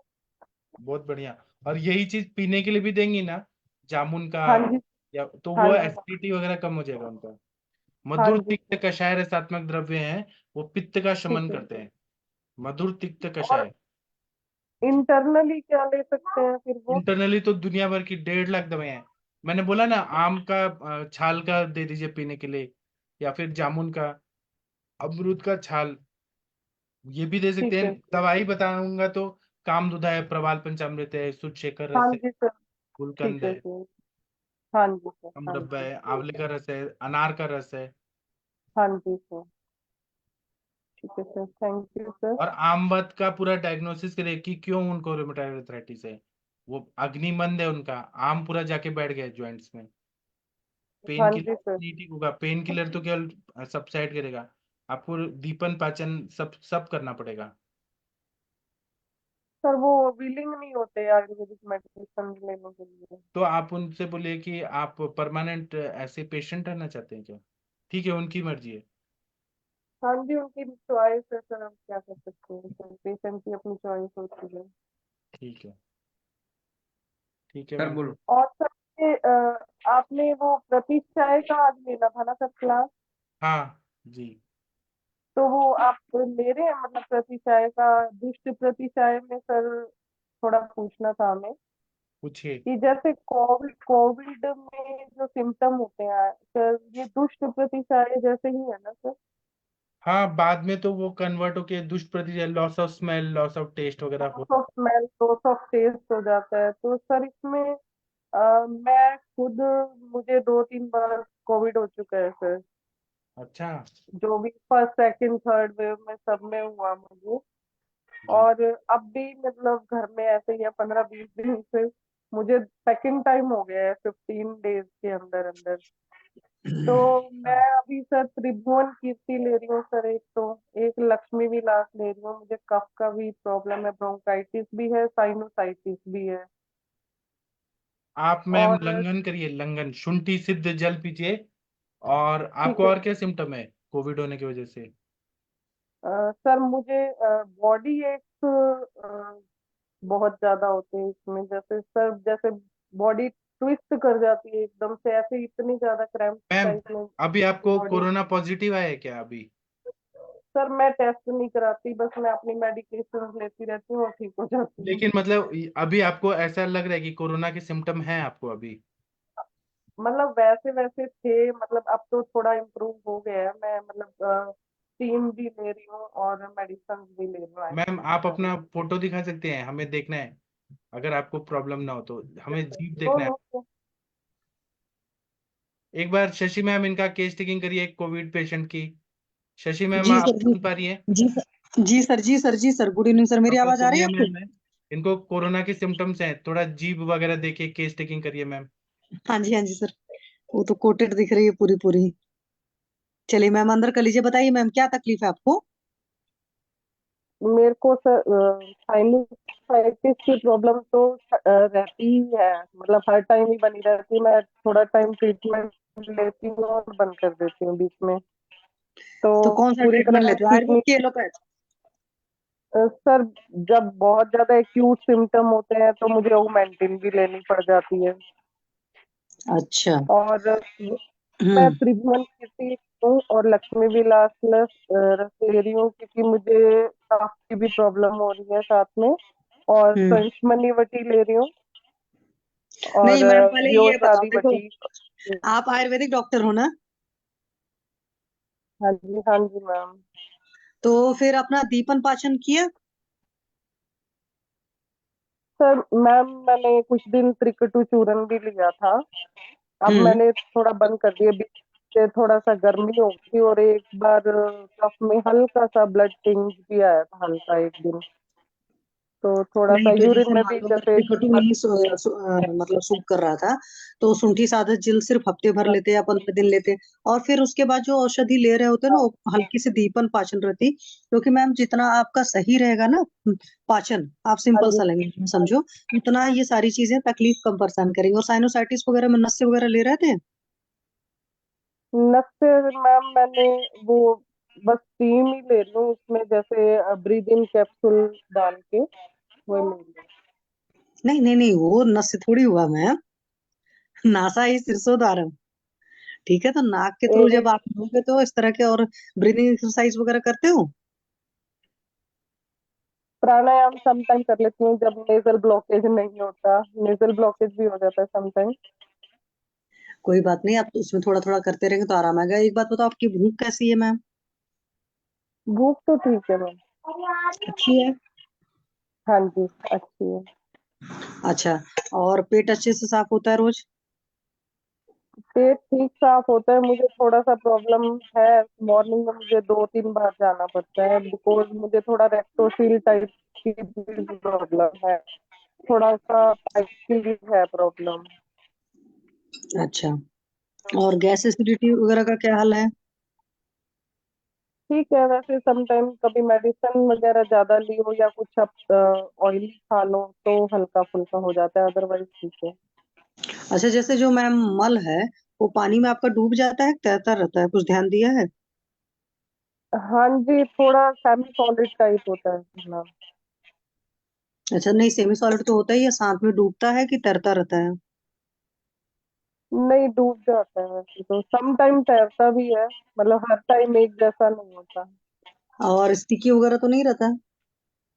बहुत बढ़िया। और यही चीज पीने के लिए भी देंगी ना, जामुन का, हाँ जी। या तो हाँ वो जी। एसिडिटी वगैरह कम हो जाएगा उनका। हाँ मधुर जी तिक्त सर। कषाय रसात्मक द्रव्य हैं, वो पित्त का ठीक शमन है। करते हैं। मधुर तिक्त और कषाय। इंटरनली क्या ले सकते हैं फिर वो? इंटरनली तो दुनिया भर की 1.5 लाख दवाएं हैं। मैंने बोला ना, आम का छाल का दे दीजिए पीने के लिए, या फिर जामुन का, अमरूद का छाल, ये भी दे सकते ठीक हैं। है। दवाई बताऊंगा तो कामदुधा है, प्रवाल पंचामृत है, शुद्ध शेखर हाँ रस है, जी सर। ठीक गुलकंद है है, सर। हाँ जी सर। हाँ अमरब्बा जी। है, आंवले का रस है, अनार का रस है। हाँ जी सर। ठीक है सर, थैंक यू सर। और आमवत का पूरा डायग्नोसिस करिए कि क्यों उनको रूमेटॉइड अर्थराइटिस है। वो अग्निमंद है उनका, आम पूरा जाके बैठ गया जॉइंट्स में। पेन हाँ किलर जी सर। नहीं ठीक होगा, पेन किलर तो केवल सबसाइड करेगा, आपको दीपन पाचन सब सब करना पड़ेगा। सर वो विलिंग नहीं होते आयुर्वेदिक मेडिसिन लेने के लिए। तो आप उनसे बोलिए कि आप परमानेंट ऐसे पेशेंट रहना चाहते हैं क्या। ठीक है, उनकी मर्जी है। हाँ जी, उनकी चॉइस है सर, हम क्या कर सकते हैं सर, पेशेंट की अपनी चॉइस होती है। ठीक है, ठीक है सर मैम। बोलो। और सर ये, आपने वो प्रतीक्षाएं का आज लेना था ना सर क्लास? हाँ जी, तो वो आप ले रहे हैं मतलब प्रतीक्षाएं का? दुष्ट प्रतीक्षाएं में सर थोड़ा पूछना था हमें पूछिए। कि जैसे कोविड कोविड में जो सिम्टम होते हैं सर, ये दुष्ट प्रतीक्षाएं जैसे ही है ना सर? हाँ, बाद में तो वो कन्वर्ट होके दुष्प्रति, loss of smell, loss of taste वगैरह हो लॉस ऑफ जाता स्मेल, लॉस ऑफ टेस्ट हो जाता है, तो सर इसमें मैं खुद, मुझे 2-3 बार कोविड हो चुका है सर। है। अच्छा। जो भी फर्स्ट सेकंड थर्ड वेव में सब में हुआ मुझे। जी। और अब भी मतलब घर में ऐसे ही है, 15-20 दिन से मुझे सेकंड टाइम हो गया है 15 डेज के अंदर अंदर। तो मैं अभी सर त्रिभुवन कीर्ति ले रही हूँ सर, एक तो एक लक्ष्मी विलास ले रही हूँ। मुझे कफ का भी प्रॉब्लम है, ब्रोंकाइटिस भी है, साइनोसाइटिस भी है। आप मैम और लंघन करिए, लंघन, शुंठी सिद्ध जल पीजिए। और ठीक आपको है। और क्या सिम्टम है कोविड होने की वजह से। सर मुझे बॉडी एक बहुत ज्यादा होते हैं इसमें, जैसे सर जैसे बॉडी ट्विस्ट कर जाती है एकदम से, ऐसे इतनी ज्यादा क्रैम्प मैम, टाइप में अभी आपको बॉडी। कोरोना पॉजिटिव आया है क्या अभी। सर मैं टेस्ट नहीं कराती, बस मैं अपनी मेडिकेशन लेती रहती हूँ और ठीक हो जाती हूँ। लेकिन मतलब अभी आपको ऐसा लग रहा है कि कोरोना के सिम्टम हैं आपको अभी। मतलब वैसे वैसे थे, मतलब अब तो थोड़ा इम्प्रूव हो गया है। मैं मतलब स्टीम भी ले रही हूँ और मेडिसिन भी ले रही हूँ मैम आप आयुर्वेदिक अपना वाली। फोटो दिखा सकते हैं, हमें देखना है। अगर आपको प्रॉब्लम ना हो तो हमें जीभ नो देखना है। नो। एक बार शशि मैम इनका केस टेकिंग करिए कोविड पेशेंट की। शशि मैम जी आप सर, जी सुन पा रही हैं? जी सर, जी सर, जी सर, जी सर, गुड इवनिंग सर, मेरी डॉक्टर आवाज आ रही है सोनिया आपको? मैम है, इनको कोरोना के सिम्टम्स हैं, थोड़ा जीभ वगैरह देखिए, केस टेकिंग करिए मैम। हाँ जी, हाँ जी सर, वो तो कोटेड दिख रही है पूरी पूरी। चलिए मैम अंदर कर लीजिए, बताइए मैम क्या तकलीफ है आपको? मेरे को सर साइनसाइटिस की प्रॉब्लम तो रहती ही है, मतलब हर टाइम ही बनी रहती है। मैं थोड़ा टाइम ट्रीटमेंट लेती हूँ और बंद कर देती हूँ बीच में, तो तो कौन सा पूरी ट्रीटमेंट तरह लेते हो, ठीक आयुर्वेद नहीं। की एलोपैथ? सर जब बहुत ज्यादा एक्यूट सिम्टम होते हैं तो मुझे ऑगमेंटिन भी लेनी पड़ जाती है। अच्छा। और मैं हम्म। त्रिभुवन कीर्ति हूँ और लक्ष्मी विलास प्लस रस ले रही हूँ, क्योंकि मुझे सांस की भी प्रॉब्लम हो रही है साथ में। और हम्म। संशमनी वटी ले रही हूँ नहीं और मैम, पहले ये बताओ, व्योसादी देखो वटी। आप आयुर्वेदिक डॉक्टर हो ना? हाँ जी मैम। तो फिर अपना दीपन पाचन किया? सर मैम मैंने कुछ दिन त्रिकटु चूर्ण भी लिया था, अब हम्म। मैंने थोड़ा बंद कर दिया। बीच से थोड़ा सा गर्मी हो गई और एक बार कफ में हल्का सा ब्लड टिंज भी आया था, हल्का एक दिन। तो थोड़ा नहीं सा तो यूरिन जैसे में मान भी लो अगर जैसे त्रिकटु नहीं मतलब सूट कर रहा था, तो शुंठी साधक जिल सिर्फ हफ्ते भर लेते या 15 दिन लेते, और फिर उसके बाद जो औषधि ले रहे होते ना, वो हल्की सी दीपन पाचन रहती। क्योंकि मैम जितना आपका सही रहेगा ना पाचन, आप हाँ सिंपल जी। सा लैंग्वेज में समझो, उतना ये सारी चीजें तकलीफ कम परेशान करेंगी। और साइनोसाइटिस वगैरह में नस्य वगैरह ले रहे थे? नक्सर मैम मैंने वो बस स्टीम ही ले रही हूँ, उसमें जैसे ब्रीद इन कैप्सूल डाल के वो ले रही हूँ। नहीं नहीं नहीं, वो नस्य थोड़ी हुआ मैम, नासा ही शीर्षोद्वारम। ठीक है, तो नाक के थ्रू जब एक आप लोगे तो इस तरह के, और ब्रीदिंग एक्सरसाइज वगैरह करते हो? प्राणायाम समटाइम कर लेती हूँ जब नेजल ब्लॉकेज नहीं होता। नेजल ब्लॉकेज भी हो जाता है समटाइम। कोई बात नहीं, आप उसमें थोड़ा थोड़ा करते रहेंगे तो आराम आएगा। एक बात बताओ, आपकी भूख कैसी है मैम? भूख तो ठीक है मैम। अच्छी है? हाँ जी, अच्छी है। अच्छा। और पेट अच्छे से साफ होता है रोज? पेट ठीक साफ होता है। मुझे थोड़ा सा प्रॉब्लम है, मॉर्निंग में मुझे 2-3 बार जाना पड़ता है, बिकॉज मुझे थोड़ा रेक्टोसील टाइप की प्रॉब्लम है, थोड़ा सा पाइप की भी है प्रॉब्लम। अच्छा। और गैस एसिडिटी वगैरह का क्या हाल है? ठीक है, वैसे समटाइम कभी मेडिसिन वगैरह ज्यादा ली हो या कुछ अब ऑयली खा लो तो हल्का फुल्का हो जाता है, अदरवाइज ठीक है। अच्छा, जैसे जो मैम मल है, वो पानी में आपका डूब जाता है, तैरता रहता है, कुछ ध्यान दिया है? हाँ जी, थोड़ा सेमी सॉलिड टाइप होता है ना। अच्छा, नहीं सेमी सॉलिड तो होता ही है, साथ में डूबता है कि तैरता रहता है? नहीं, डूब जाता है वैसे तो, सम टाइम तैरता भी है, मतलब हर टाइम एक जैसा नहीं होता। और स्टिकी वगैरह तो नहीं रहता?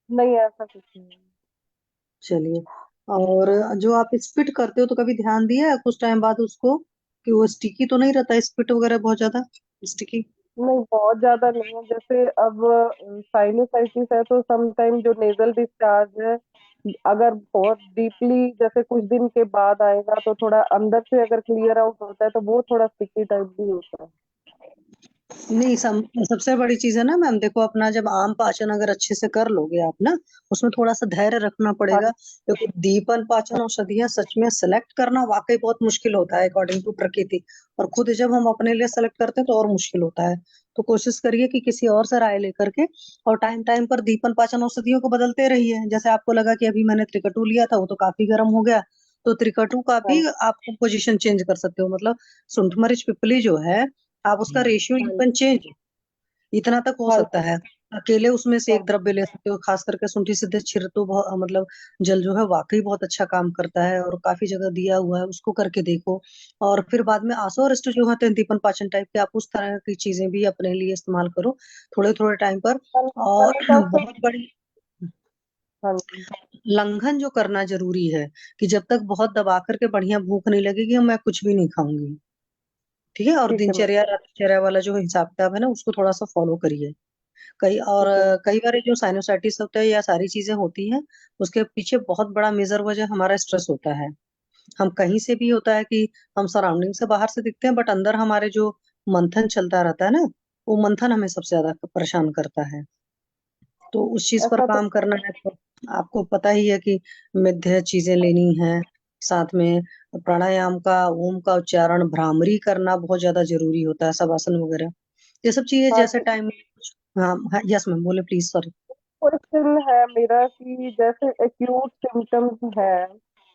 नहीं, ऐसा कुछ नहीं। चलिए। और जो आप स्पिट करते हो, तो कभी ध्यान दिया है कुछ टाइम बाद उसको, कि वो स्टिकी तो नहीं रहता, स्पिट वगैरह बहुत ज्यादा स्टिकी? नहीं, बहुत ज्यादा नहीं है। जैसे अब साइनोसाइटिस है तो सम टाइम जो नेजल डिस्चार्ज है, अगर बहुत डीपली जैसे कुछ दिन के बाद आएगा तो थोड़ा अंदर से अगर क्लियर आउट होता है तो वो थोड़ा स्टिकी टाइप भी होता है। नहीं, सबसे बड़ी चीज है ना मैम, देखो अपना जब आम पाचन अगर अच्छे से कर लोगे आप ना, उसमें थोड़ा सा धैर्य रखना हाँ। पड़ेगा। क्योंकि दीपन पाचन औषधियां सच में सेलेक्ट करना वाकई बहुत मुश्किल होता है अकॉर्डिंग टू प्रकृति। और खुद जब हम अपने लिए सेलेक्ट करते हैं तो और मुश्किल होता है। तो कोशिश करिए कि किसी और से राय लेकर के, और टाइम टाइम पर दीपन पाचन औषधियों को बदलते रहिए। जैसे आपको लगा कि अभी मैंने त्रिकटु लिया था, वो तो काफी गर्म हो गया, तो त्रिकटु का भी हाँ। आप पोजीशन चेंज कर सकते हो। मतलब सुंठ मरीच पिपली जो है, आप उसका रेशियो हाँ यू जी। कैन चेंज, इतना तक हो हाँ सकता जी। है। अकेले उसमें से एक हाँ। द्रव्य ले सकते हो, खास करके शुंठी सिद्धे छिर तो बहुत मतलब जल जो है वाकई बहुत अच्छा काम करता है, और काफी जगह दिया हुआ है, उसको करके देखो। और फिर बाद में आसो अरिष्ट जो होते हैं दीपन पाचन टाइप के, आप उस तरह की चीजें भी अपने लिए इस्तेमाल करो थोड़े थोड़े टाइम पर। और कनिका से। बहुत बड़ी हाँ जी। लंघन जो करना जरूरी है, कि जब तक बहुत दबा करके बढ़िया भूख नहीं लगेगी मैं कुछ भी नहीं खाऊंगी। ठीक है। और ठीक है मैम। दिनचर्या वाला जो हिसाब किताब है ना, उसको थोड़ा सा फॉलो करिए। ठीक है। कई बार ये जो साइनोसाइटिस होता है या सारी चीजें होती हैं, उसके पीछे बहुत बड़ा मेजर वजह हमारा स्ट्रेस होता है। हम कहीं से भी होता है कि हम सराउंडिंग से बाहर से दिखते हैं, बट अंदर हमारे जो मंथन चलता रहता है ना, वो मंथन हमें सबसे ज्यादा परेशान करता है। तो उस चीज पर ऐसा तो काम करना है। तो आपको पता ही है कि मिथ्य चीजें लेनी है, साथ में प्राणायाम का, ओम का उच्चारण, भ्रामरी करना बहुत ज्यादा जरूरी होता है, शवासन वगैरह, ये सब चीजें हाँ, जैसे टाइम। हाँ हाँ, यस मैम, बोले प्लीज, सॉरी। क्वेश्चन है मेरा कि जैसे एक्यूट सिम्टम्स है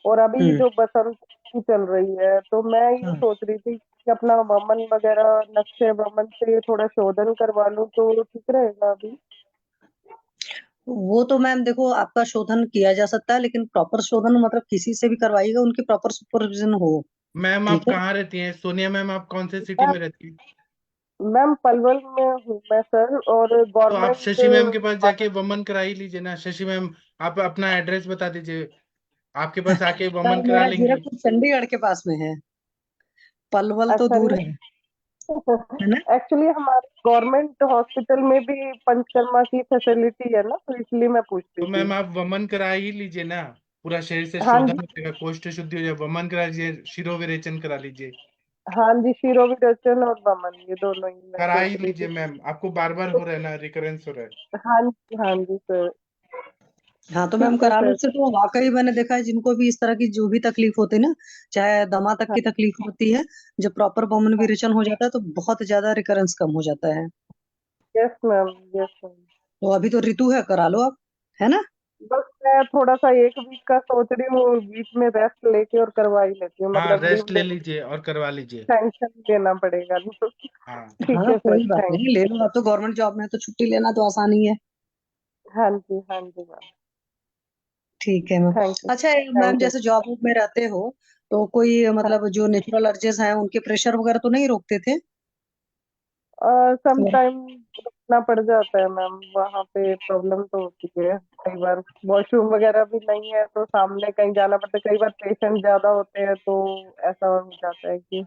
और अभी हम्म। जो बसंत की चल रही है, तो मैं ये हाँ, सोच रही थी कि अपना वमन वगैरह नक्शे वमन से थोड़ा शोधन करवा लूं तो ठीक रहेगा अभी। वो तो मैम देखो, आपका शोधन किया जा सकता है, लेकिन प्रॉपर शोधन मतलब किसी से भी करवाइएगा, उनकी प्रॉपर सुपरविजन हो। मैम आप ठीक है। कहाँ रहती हैं? सोनिया मैम, आप कौन से सिटी मैम में रहती हैं? मैम पलवल में हूँ मैं सर, और तो आप गवर्नमेंट। शशि मैम के पास जाके वमन करा ही लीजिए ना। शशि मैम, आप अपना एड्रेस बता दीजिए, आपके पास आके वमन करा मेरा लेंगी। जीरकपुर चंडीगढ़ के पास में है, पलवल तो अच्छा दूर नहीं। है। है ना। एक्चुअली हमारे गवर्नमेंट हॉस्पिटल में भी पंचकर्मा की फैसिलिटी है ना, तो इसलिए मैं पूछ तो रही थी। मैम आप वमन करा ही लीजिए ना, पूरा शरीर से हाँ शोधन जी। हो जाएगा, कोष्ठ शुद्धि हो जाएगा। वमन करा लीजिए, शिरोविरेचन करा लीजिए। हाँ जी, शिरोविरेचन और वमन, ये दोनों ही मैं करा सोच ही रही लीजिए थी। मैम, आपको बार बार हो रहा है ना, रिकरेंस हो रहा है। हाँ जी सर। हाँ तो मैम ठीक है करा लो सर। उससे। तो वाकई मैंने देखा है, जिनको भी इस तरह की जो भी तकलीफ होती है ना, चाहे दमा तक हाँ। की तकलीफ होती है, जब प्रॉपर वमन विरेचन हो जाता है तो बहुत ज्यादा रिकरेंस कम हो जाता है। Yes ma'am, yes ma'am. तो अभी तो ऋतु है, करा लो आप। है ना। बस मैं थोड़ा सा एक वीक का सोच रही हूँ, बीच में रेस्ट लेके और करवा ही लेती हूँ, हाँ, मतलब लीव रेस्ट ले लेने लीजिए और करवा लीजिए। टेंशन लेना पड़ेगा नहीं। हाँ। ठीक हाँ है सर, कोई बात थैंक। नहीं, ले लो। अब तो गवर्नमेंट जॉब में है, तो छुट्टी लेना तो आसान ही है। हाँ जी, हाँ जी मैम। ठीक है मैम। Thank you. अच्छा मैम, थैंक यू। जैसे जॉब में रहते हो, तो कोई मतलब जो नेचुरल अर्जेस हैं, उनके प्रेशर वगैरह तो नहीं रोकते थे? सम टाइम रुकना पड़ जाता है मैम, वहाँ पे प्रॉब्लम तो होती है कई बार। वॉशरूम वगैरह भी नहीं है तो सामने कहीं जाना पड़ता है, कई बार पेशेंट ज्यादा होते हैं तो ऐसा हो जाता है कि।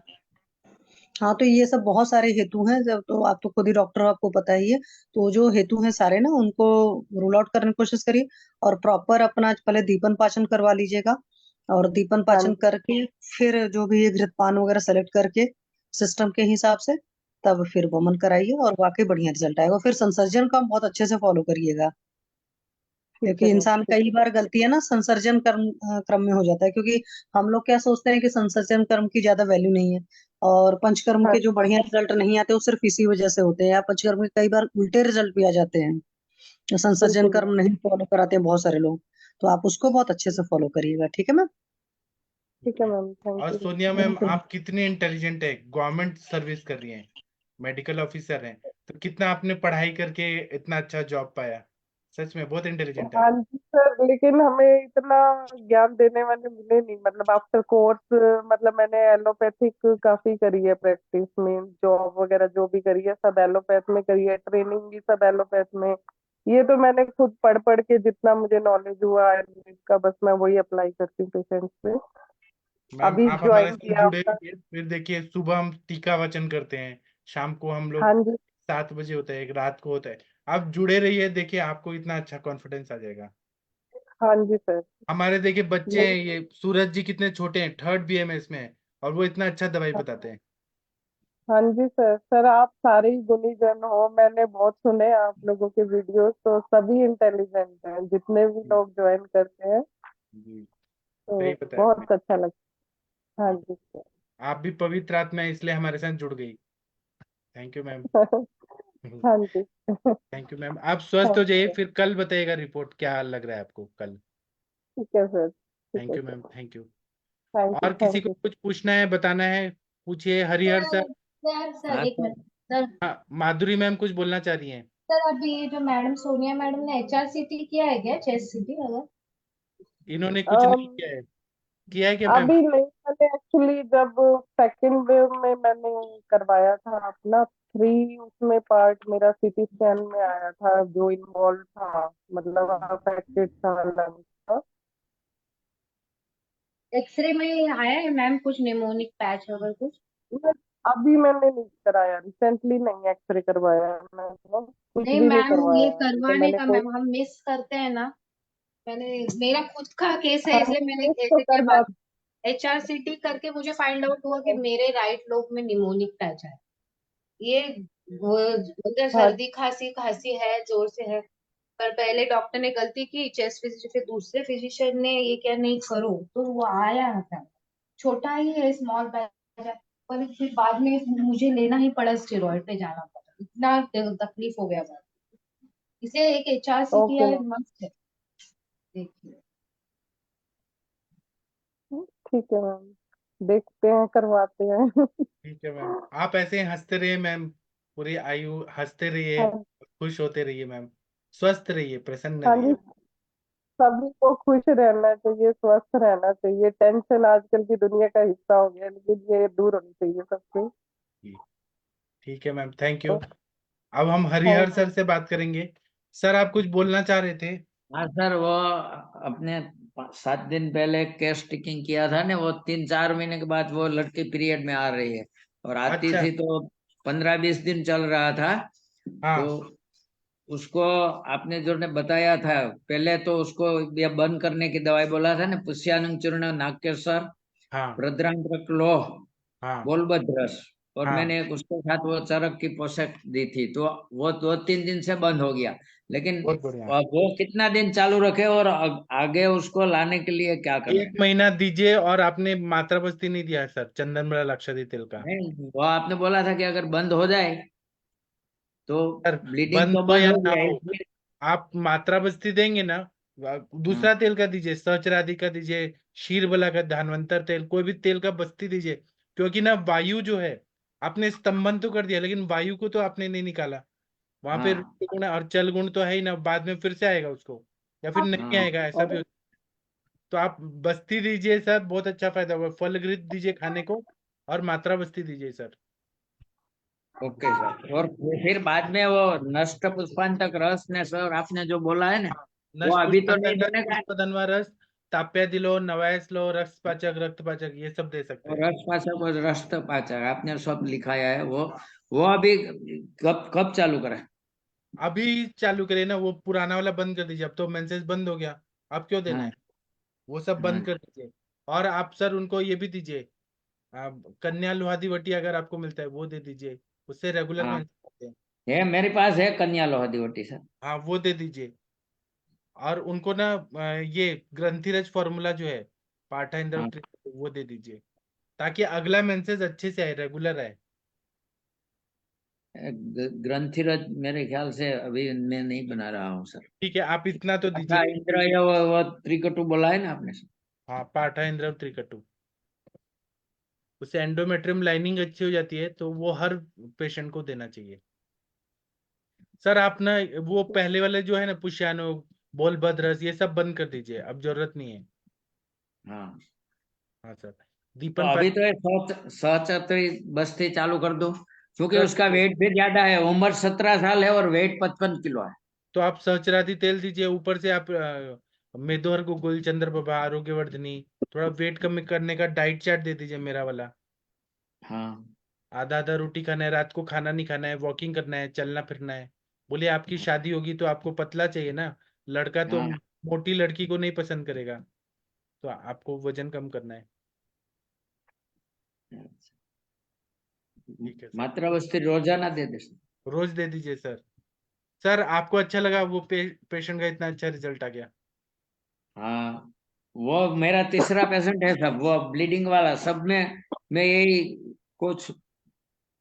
हाँ तो ये सब बहुत सारे हेतु हैं, जब तो आप तो खुद ही डॉक्टर हो, आपको पता ही है। तो जो हेतु हैं सारे ना, उनको रूल आउट करने की कोशिश करिए। और प्रॉपर अपना पहले दीपन पाचन करवा लीजिएगा। और दीपन हाँ पाचन जी। करके फिर जो भी ये घृतपान वगैरह सेलेक्ट करके सिस्टम के हिसाब से, तब फिर वमन कराइए, और वाकई बढ़िया रिजल्ट आएगा। फिर संसर्जन का बहुत अच्छे से फॉलो करिएगा। ठीक है क्योंकि मैम, इंसान ठीक कई बार गलती है ना संसर्जन क्रम में हो जाता है, क्योंकि हम लोग क्या सोचते हैं कि संसर्जन कर्म की ज्यादा वैल्यू नहीं है, और पंचकर्म है। के जो बढ़िया रिजल्ट नहीं आते वो सिर्फ इसी वजह से होते हैं, या पंचकर्म के कई बार उल्टे रिजल्ट भी आ जाते हैं। तो संसर्जन बिल्कुल कर्म मैम। नहीं फॉलो कराते हैं बहुत सारे लोग। तो आप उसको बहुत अच्छे से फॉलो करिएगा, ठीक है मैम। ठीक है मैम, थैंक और यू। सोनिया मैम, बिल्कुल। आप कितनी इंटेलिजेंट है, गवर्नमेंट सर्विस कर रही हैं, मेडिकल ऑफिसर हैं, तो कितना आपने पढ़ाई करके इतना अच्छा जॉब पाया? सच में बहुत इंटेलिजेंट है आप। हाँ जी सर, लेकिन हमें इतना ज्ञान देने वाले मिले नहीं, मतलब आफ्टर कोर्स। मतलब मैंने एलोपैथिक काफी करी है, प्रैक्टिस में जॉब वगैरह जो भी करी है सब एलोपैथ में करी है, ट्रेनिंग भी सब एलोपैथ में। ये तो मैंने खुद पढ़ पढ़ के जितना मुझे नॉलेज हुआ आयुर्वेद का, बस मैं वही अप्लाई करती हूँ पेशेंट्स पे। मैम अभी आप हमारे ज्वाइन साथ किया जुड़े अपना। रहिए। फिर देखिए, सुबह हम टीका वचन करते हैं, शाम को हम हाँ लोग जी। 7 बजे होता है, एक रात को होता है। आप जुड़े रहिए, देखिए आपको इतना अच्छा कॉन्फिडेंस आ जाएगा। हाँ जी सर। हमारे देखिए बच्चे हैं, ये- ये सूरज जी कितने छोटे हैं, 3rd BMS में है, और वो इतना अच्छा दवाई बताते हैं। हाँ जी सर। सर आप सारे ही गुणीजन हो, मैंने बहुत सुने आप लोगों के वीडियोस, तो सभी इंटेलिजेंट हैं जितने भी जी लोग ज्वाइन करते हैं। जी, तो सही बताया आपने। बहुत अच्छा लगता है। हाँ जी सर। आप भी पवित्र आत्मा है, इसलिए हमारे साथ जुड़ गई। Thank you ma'am. हाँ जी। थैंक यू मैम, आप स्वस्थ हो थैंक जाइए, यू। फिर कल बताइएगा रिपोर्ट क्या लग रहा है आपको कल। ठीक है सर, ठीक थैंक है you sir. Ma'am, thank you. Thank you, और किसी थैंक को यू। कुछ पूछना है, बताना है, पूछिए। हरिहर सर। सर एक मिनट सर। हाँ, माधुरी मैम कुछ बोलना चाह रही हैं। सर अभी ये जो मैडम सोनिया मैडम ने HRCT किया है क्या, चेस्ट सीटी अगर? इन्होंने कुछ नहीं किया है क्या मैम? अभी नहीं, मैंने एक्चुअली जब सेकंड वेव में मैंने करवाया था अपना 3, उसमें पार्ट मेरा सीटी स्कैन में आया था जो इन्वॉल्व था, मतलब अफेक्टेड था लंग्स का। एक्सरे में आया है मैम कुछ निमोनिक पैच वगैरह कुछ? अभी मैंने नहीं कराया, रिसेंटली नहीं एक्सरे करवाया मैंने, कुछ नहीं भी नहीं मैम, ये करवाया अभी तो करवाने मैंने का कोई। मैम हम मिस करते हैं ना। मैंने मेरा खुद का केस है, हाँ इसलिए मैंने टेस्ट तो ऐसे के करवा। बाद HRCT करके मुझे फाइंड आउट हुआ कि मेरे राइट लोब में निमोनिक पैच है। ये अगर हाँ सर्दी खांसी खांसी है, जोर से है, पर पहले डॉक्टर ने गलती की, चेस्ट फिजिशियन, फिर दूसरे फिजिशियन ने ये क्या नहीं करो, तो वो आया था। छोटा ही है, स्मॉल बैच है, पर फिर बाद में मुझे लेना ही पड़ा, स्टेरॉइड पे जाना पड़ा, इतना तकलीफ हो गया बाद में। इसे एक HRCT ओके है, मैम, मस्त है, देखिए। ठीक है मैम, देखते हैं करवाते हैं। ठीक है मैम, आप ऐसे ही हंसते रहिए मैम, पूरी आयु हंसते रहिए, हाँ खुश होते रहिए मैम, स्वस्थ रहिए, प्रसन्न हाँ रहिए। जी, सभी को खुश रहना चाहिए, स्वस्थ रहना चाहिए। टेंशन आजकल की दुनिया का हिस्सा हो गया, लेकिन ये दूर होनी चाहिए सबसे। जी, ठीक है मैम, थैंक यू। तो अब हम हरिहर थैंक सर से बात करेंगे। सर आप कुछ बोलना चाह रहे थे? हाँ सर, वो अपने 7 दिन पहले केस टिकिंग किया था ना, वो 3-4 महीने के बाद वो लड़की पीरियड में आ रही है, और आती अच्छा। थी तो 15-20 दिन चल रहा था। तो हाँ उसको आपने जो ने बताया था पहले, तो उसको ये बंद करने की दवाई बोला था ना, पुष्यानंग चूर्ण, नाग्यस्वर, हाँ भद्रांतक लोह, हाँ बोलभद्रस, और हाँ, मैंने उसके साथ वो चरक की पोषक दी थी, तो वो 2-3 दिन से बंद हो गया। लेकिन बहुत बढ़िया। वो कितना दिन चालू रखे, और आगे उसको लाने के लिए क्या करना है? 1 महीना दीजिए, और आपने मात्रा बस्ती नहीं दिया है सर, चंदन मृग लक्षादी तेल का। नहीं, वो आपने बोला था कि अगर बंद हो जाए तो सर ब्लीडिंग बंद तो हो बंद या हो ना गया हो, इसलिए। आप मात्रा बस्ती देंगे ना, हाँ दूसरा तेल का दीजिए, सहस्रादि का दीजिए, क्षीरबला का, धन्वंतर तेल, कोई भी तेल का बस्ती दीजिए। क्योंकि ना वायु जो है, आपने स्तंभन तो कर दिया, लेकिन वायु को तो आपने नहीं निकाला। वहां पे हाँ रुद्र गुण और चल गुण तो है ही ना, बाद में फिर से आएगा उसको, या फिर नहीं हाँ। आएगा, ऐसा भी हो। तो आप बस्ती दीजिए सर, बहुत अच्छा फायदा होगा। फल घृत दीजिए खाने को, और मात्रा बस्ती दीजिए सर। ओके सर, और फिर बाद में वो नष्ट पुष्पांतक रस ने सर आपने जो बोला है ना, हाँ, वो नष्ट अभी तो नहीं पुष्पांतक रस, देने का है? पुष्पधनवा रस, ताप्या दिलो, नवायस लो, रक्त पाचक, रक्त पाचक, ये सब दे सकते और हैं। रस पाचक और रस्त पाचक आपने सब लिखाया है, वो अभी कब कब चालू करें? अभी चालू करिए ना, वो पुराना वाला बंद कर दीजिए, अब तो मेंसेस बंद हो गया, अब क्यों देना हाँ है? वो सब हाँ बंद कर दीजिए। और आप सर उनको ये भी दीजिए, कन्या लुहादी वटी अगर आपको मिलता है वो दे दीजिए, उससे रेगुलर हाँ, मेंसेस आते हैं। ये मेरे पास है कन्या लोहदी सर। हाँ वो दे दीजिए। और उनको ना ये ग्रंथिरज फॉर्मूला जो है, पाठा इंद्र, हाँ, वो दे दीजिए, ताकि अगला मेंसेस अच्छे से आए, रेगुलर आए। ग्रंथिरज मेरे ख्याल से अभी मैं नहीं बना रहा हूँ सर। ठीक है, आप इतना तो अच्छा, दीजिए। इंद्र ये वो त्रिकटु बोला है ना आपने? हाँ, पाठा इंद्र त्रिकटु, उससे एंडोमेट्रियम लाइनिंग अच्छी हो जाती है, तो वो हर पेशेंट को देना चाहिए। सर आप ना वो पहले वाले जो है ना, पुष्यानो, बोल भद्रस, ये सब बंद कर दीजिए, अब जरूरत नहीं है। हाँ, हाँ सर। तो दीपन अभी तो पाठक ये सहचत्री बस्ती चालू कर दो, क्योंकि कर उसका दीजिए। वेट भी ज्यादा है, उम्र 17 साल है और वेट 55 किलो है। तो आप सहस्रादि तेल दीजिए, ऊपर से आप मेदोहर को गुलचंद्र प्रभा, आरोग्यवर्धनी, थोड़ा वेट कम करने का डाइट चार्ट दे दीजिए मेरा वाला। हाँ आधा आधा रोटी खाना है, रात को खाना नहीं खाना है, वॉकिंग करना है, चलना फिरना है। बोलिए आपकी शादी होगी तो आपको पतला चाहिए ना, लड़का तो हाँ। मोटी लड़की को नहीं पसंद करेगा, तो आपको वजन कम करना है। ठीक है सर, मात्रा बस्ती रोजाना दे दे सर। रोज दे दीजिए सर। सर आपको अच्छा लगा वो पेशेंट का इतना अच्छा रिजल्ट आ गया? हाँ, वो मेरा तीसरा पेशेंट है सब, वो ब्लीडिंग वाला, सब में मैं यही कुछ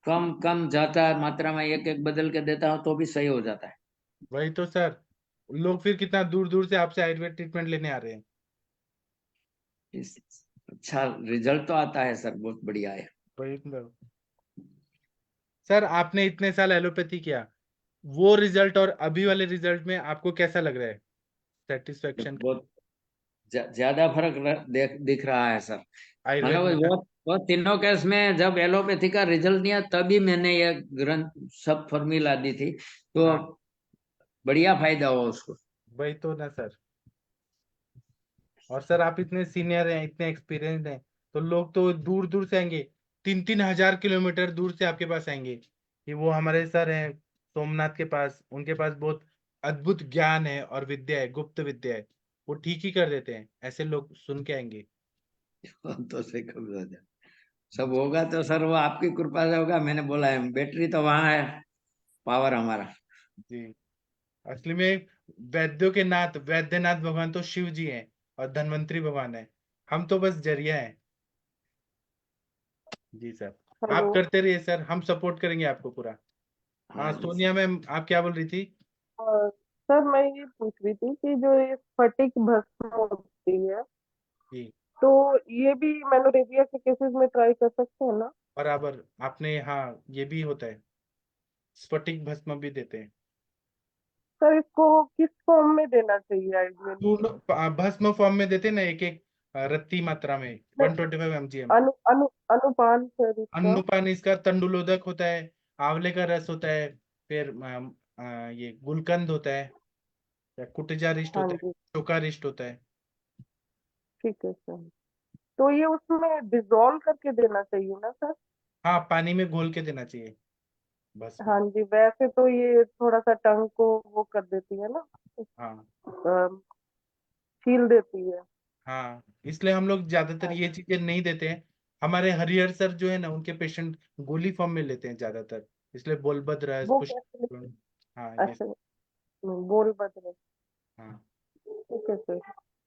कम कम जाता है मात्रा में, एक एक बदल के देता हूँ तो भी सही हो जाता है। वही तो सर, लोग फिर कितना दूर दूर से आपसे आयुर्वेद ट्रीटमेंट लेने आ रहे हैं। अच्छा रिजल्ट तो आता है सर, बहुत बढ़िया है। वही तो। सर आपने इतने साल एलोपैथी किया, वो रिजल्ट और अभी वाले रिजल्ट में आपको कैसा लग रहा है, सेटिस्फेक्शन? बहुत ज्यादा फर्क दिख रहा है सर। आयुर्वेद मतलब में ना? वो तीनों केस में जब एलोपैथी का रिजल्ट नहीं आया, तभी मैंने ये ग्रंथ सब फॉर्मूला दी थी, तो हाँ बढ़िया फायदा हुआ उसको। वही तो ना सर। और सर आप इतने सीनियर हैं, इतने एक्सपीरियंस्ड हैं, तो लोग तो दूर दूर से आएंगे, 3-3 हजार किलोमीटर दूर से आपके पास आएंगे। कि वो हमारे सर हैं सोमनाथ के पास, उनके पास बहुत अद्भुत ज्ञान है और विद्या है, गुप्त विद्या है, वो ठीक ही कर देते हैं। ऐसे लोग सुन के आएंगे। तो से कब हो जाए सब होगा तो सर वो आपकी कृपा से होगा। मैंने बोला है बैटरी तो वहां है, पावर हमारा। जी, असली में वैद्यों के नाथ वैद्यनाथ भगवान तो शिव जी हैं और धन्वंतरी भगवान है, हम तो बस जरिया है। जी सर, आप हेलो। करते रहिए सर, हम सपोर्ट करेंगे आपको पूरा। हाँ हाँ जी। सोनिया मैम, आप क्या बोल रही थी? सर मैं ये पूछ रही थी कि जो ये स्फटिक भस्म होती है, जी तो ये भी मेनोरेजिया के केसेस में ट्राई कर सकते हैं ना? बराबर आपने, हाँ ये भी होता है, स्फटिक भस्म भी देते हैं। सर इसको किस फॉर्म में देना चाहिए आइडियली? चूर्ण भस्म फॉर्म में देते हैं ना, एक एक रत्ती मात्रा में, 125 mg। अनुपान सर इसका? अन्नपान इसका तंडुलोदक होता है, आंवले का रस होता है, फिर ये गुलकंद होता है, या कुटजारिष्ट हाँ होता है, जी, शोकारिष्ट होता है। ठीक है सर। तो ये उसमें डिजोल्व करके देना चाहिए ना सर? हाँ पानी में घोल के देना चाहिए भस्म। हाँ जी, वैसे तो ये थोड़ा सा टंग को वो कर देती है ना, हाँ छील देती है। हाँ, इसलिए हम लोग ज्यादातर हाँ, ये चीजें नहीं देते हैं। हमारे हरिहर सर जो है ना, उनके पेशेंट गोली फॉर्म में लेते हैं ज्यादातर, इसलिए बोलबद रस वो कैसे? पुष्प। हाँ ये, अच्छा, बोल बदले। हाँ ठीक है सर।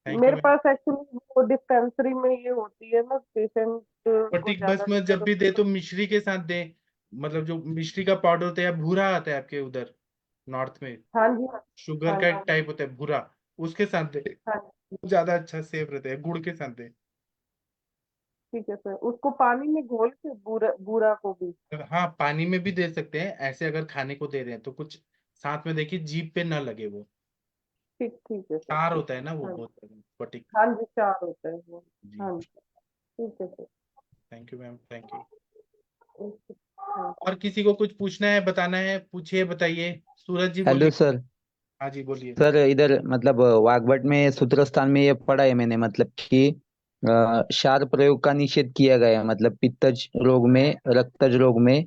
थैंक यू मेरे मैम। पास एक्चुअली वो डिस्पेंसरी में ये होती है ना, पेशेंट को स्फटिक ज्यादा भस्म जब भी जरूरत। दे तो मिश्री के साथ दे, मतलब जो मिश्री का पाउडर होता है, या भूरा आता है आपके उधर नॉर्थ में, हाँ जी, हाँ। शुगर हाँ का जी, एक टाइप होता है भूरा, उसके साथ दे, हाँ जी, वो ज्यादा अच्छा सेफ रहता है, गुड़ के साथ दे। ठीक है सर। उसको पानी में घोल के बूरा बूरा को भी? हाँ पानी में भी दे सकते हैं ऐसे, अगर खाने को दे रहे हैं तो कुछ साथ में देखिए, जीभ पे ना लगे वो, ठीक ठीक है सर, तार ठीक। होता है ना वो हाँ जी, बहुत स्फटिक। हाँ जी, चार होता है वो। जी, हाँ जी, ठीक है sir. Thank you ma'am, thank you. Okay, हाँ। और किसी को कुछ पूछना है, बताना है, पूछिए, बताइए। सूरज जी हेलो बोलिए। सर। हाँ जी बोलिए। सर इधर मतलब वाग्भट में सूत्र स्थान में ये पढ़ा है मैंने, मतलब कि क्षार प्रयोग का निषेध किया गया है, मतलब पित्तज रोग में, रक्तज रोग में,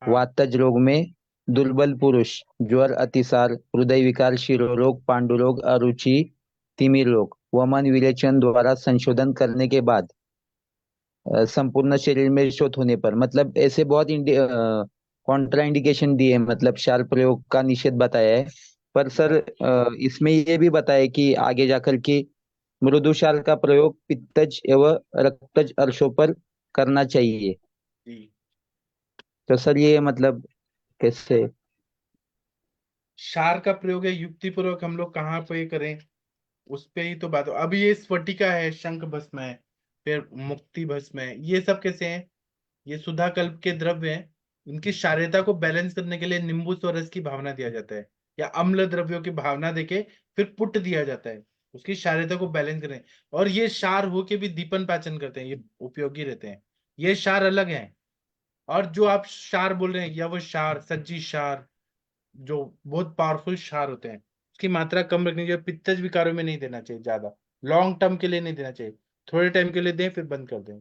हाँ वातज रोग में, दुर्बल पुरुष, ज्वर, अतिसार, हृदय विकार, शिरोरोग, पांडुरोग, अरुचि, तिमिर रोग, वमन विरेचन द्वारा संशोधन करने के बाद संपूर्ण शरीर में शोथ होने पर, मतलब ऐसे बहुत कॉन्ट्रा इंडिकेशन दिए, मतलब क्षार प्रयोग का निषेध बताया है। पर सर इसमें ये भी बताया कि आगे जाकर के मृदु क्षार का प्रयोग पित्तज एवं रक्तज अर्शों पर करना चाहिए। जी, तो सर ये मतलब कैसे? क्षार का प्रयोग है युक्तिपूर्वक, हम लोग कहाँ पे करें, उस पे ही तो बात हो। अभी ये स्फटिका है, शंख भस्म है, फिर मुक्ति भस्म है, ये सब कैसे हैं? ये सुधा कल्प के द्रव्य हैं। इनकी क्षारीयता को बैलेंस करने के लिए नींबू स्वरस की भावना दिया जाता है, या अम्ल द्रव्यों की भावना देके फिर पुट दिया जाता है, उसकी क्षारीयता को बैलेंस करें। और ये क्षार होके भी दीपन पाचन करते हैं, ये उपयोगी रहते हैं। ये क्षार अलग हैं। और जो आप क्षार बोल रहे हैं, या वो क्षार सज्जी क्षार, जो बहुत पावरफुल क्षार होते हैं, उसकी मात्रा कम रखनी चाहिए। पित्तज विकारों में नहीं देना चाहिए ज्यादा, लॉन्ग टर्म के लिए नहीं देना चाहिए, थोड़े टाइम के लिए दें फिर बंद कर दें।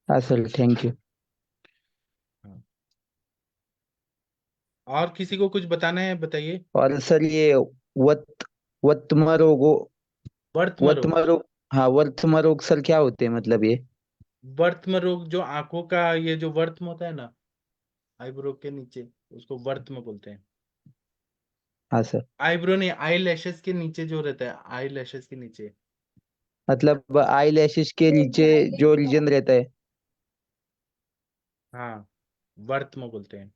हाँ सर, थैंक यू। हाँ। और किसी को कुछ बताना है, बताइए। और सर ये वत वत्म रोगो वर्तम रोग। वत्म रोग, हाँ वत्म रोग सर क्या होते हैं मतलब ये? वर्तम रोग जो आंखों का, ये जो वर्तम होता है ना, आईब्रो के नीचे, उसको वर्तम बोलते हैं। हाँ सर, आईब्रो नहीं, आई लैशेस के नीचे जो रहता है, आई लैशेस के नीचे। मतलब आई लैशेस के नीचे जो रीजन रहता है। हाँ, वर्तम बोलते हैं।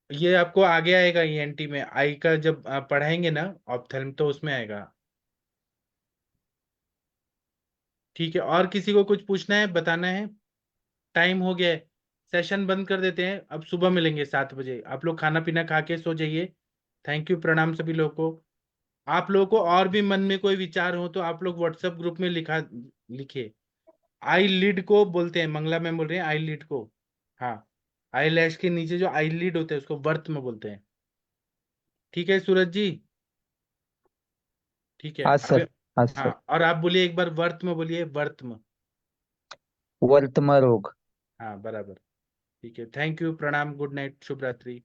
ये आपको आगे आएगा ईएनटी में, आई का जब आप पढ़ाएंगे ना ऑप्थेल्म, तो उसमें आएगा। ठीक है, और किसी को कुछ पूछना है, बताना है? टाइम हो गया है, सेशन बंद कर देते हैं। अब सुबह मिलेंगे 7 बजे, आप लोग खाना पीना खा के सो जाइए। थैंक यू, प्रणाम सभी लोगों को। आप लोगों को और भी मन में कोई विचार हो तो आप लोग व्हाट्सएप ग्रुप में लिखिए। आई लिड को बोलते हैं, मंगला मैम बोल रहे हैं आई लिड को। हाँ, आई लैश के नीचे जो आई लिड होते हैं उसको वर्त में बोलते हैं। ठीक है सूरज जी, ठीक है। हाँ अभी सर। हाँ सर। हाँ, और आप बोलिए एक बार वर्तम बोलिए, वर्तम। वर्तम रोग। हाँ बराबर। ठीक है, थैंक यू, प्रणाम, गुड नाइट, शुभ रात्रि।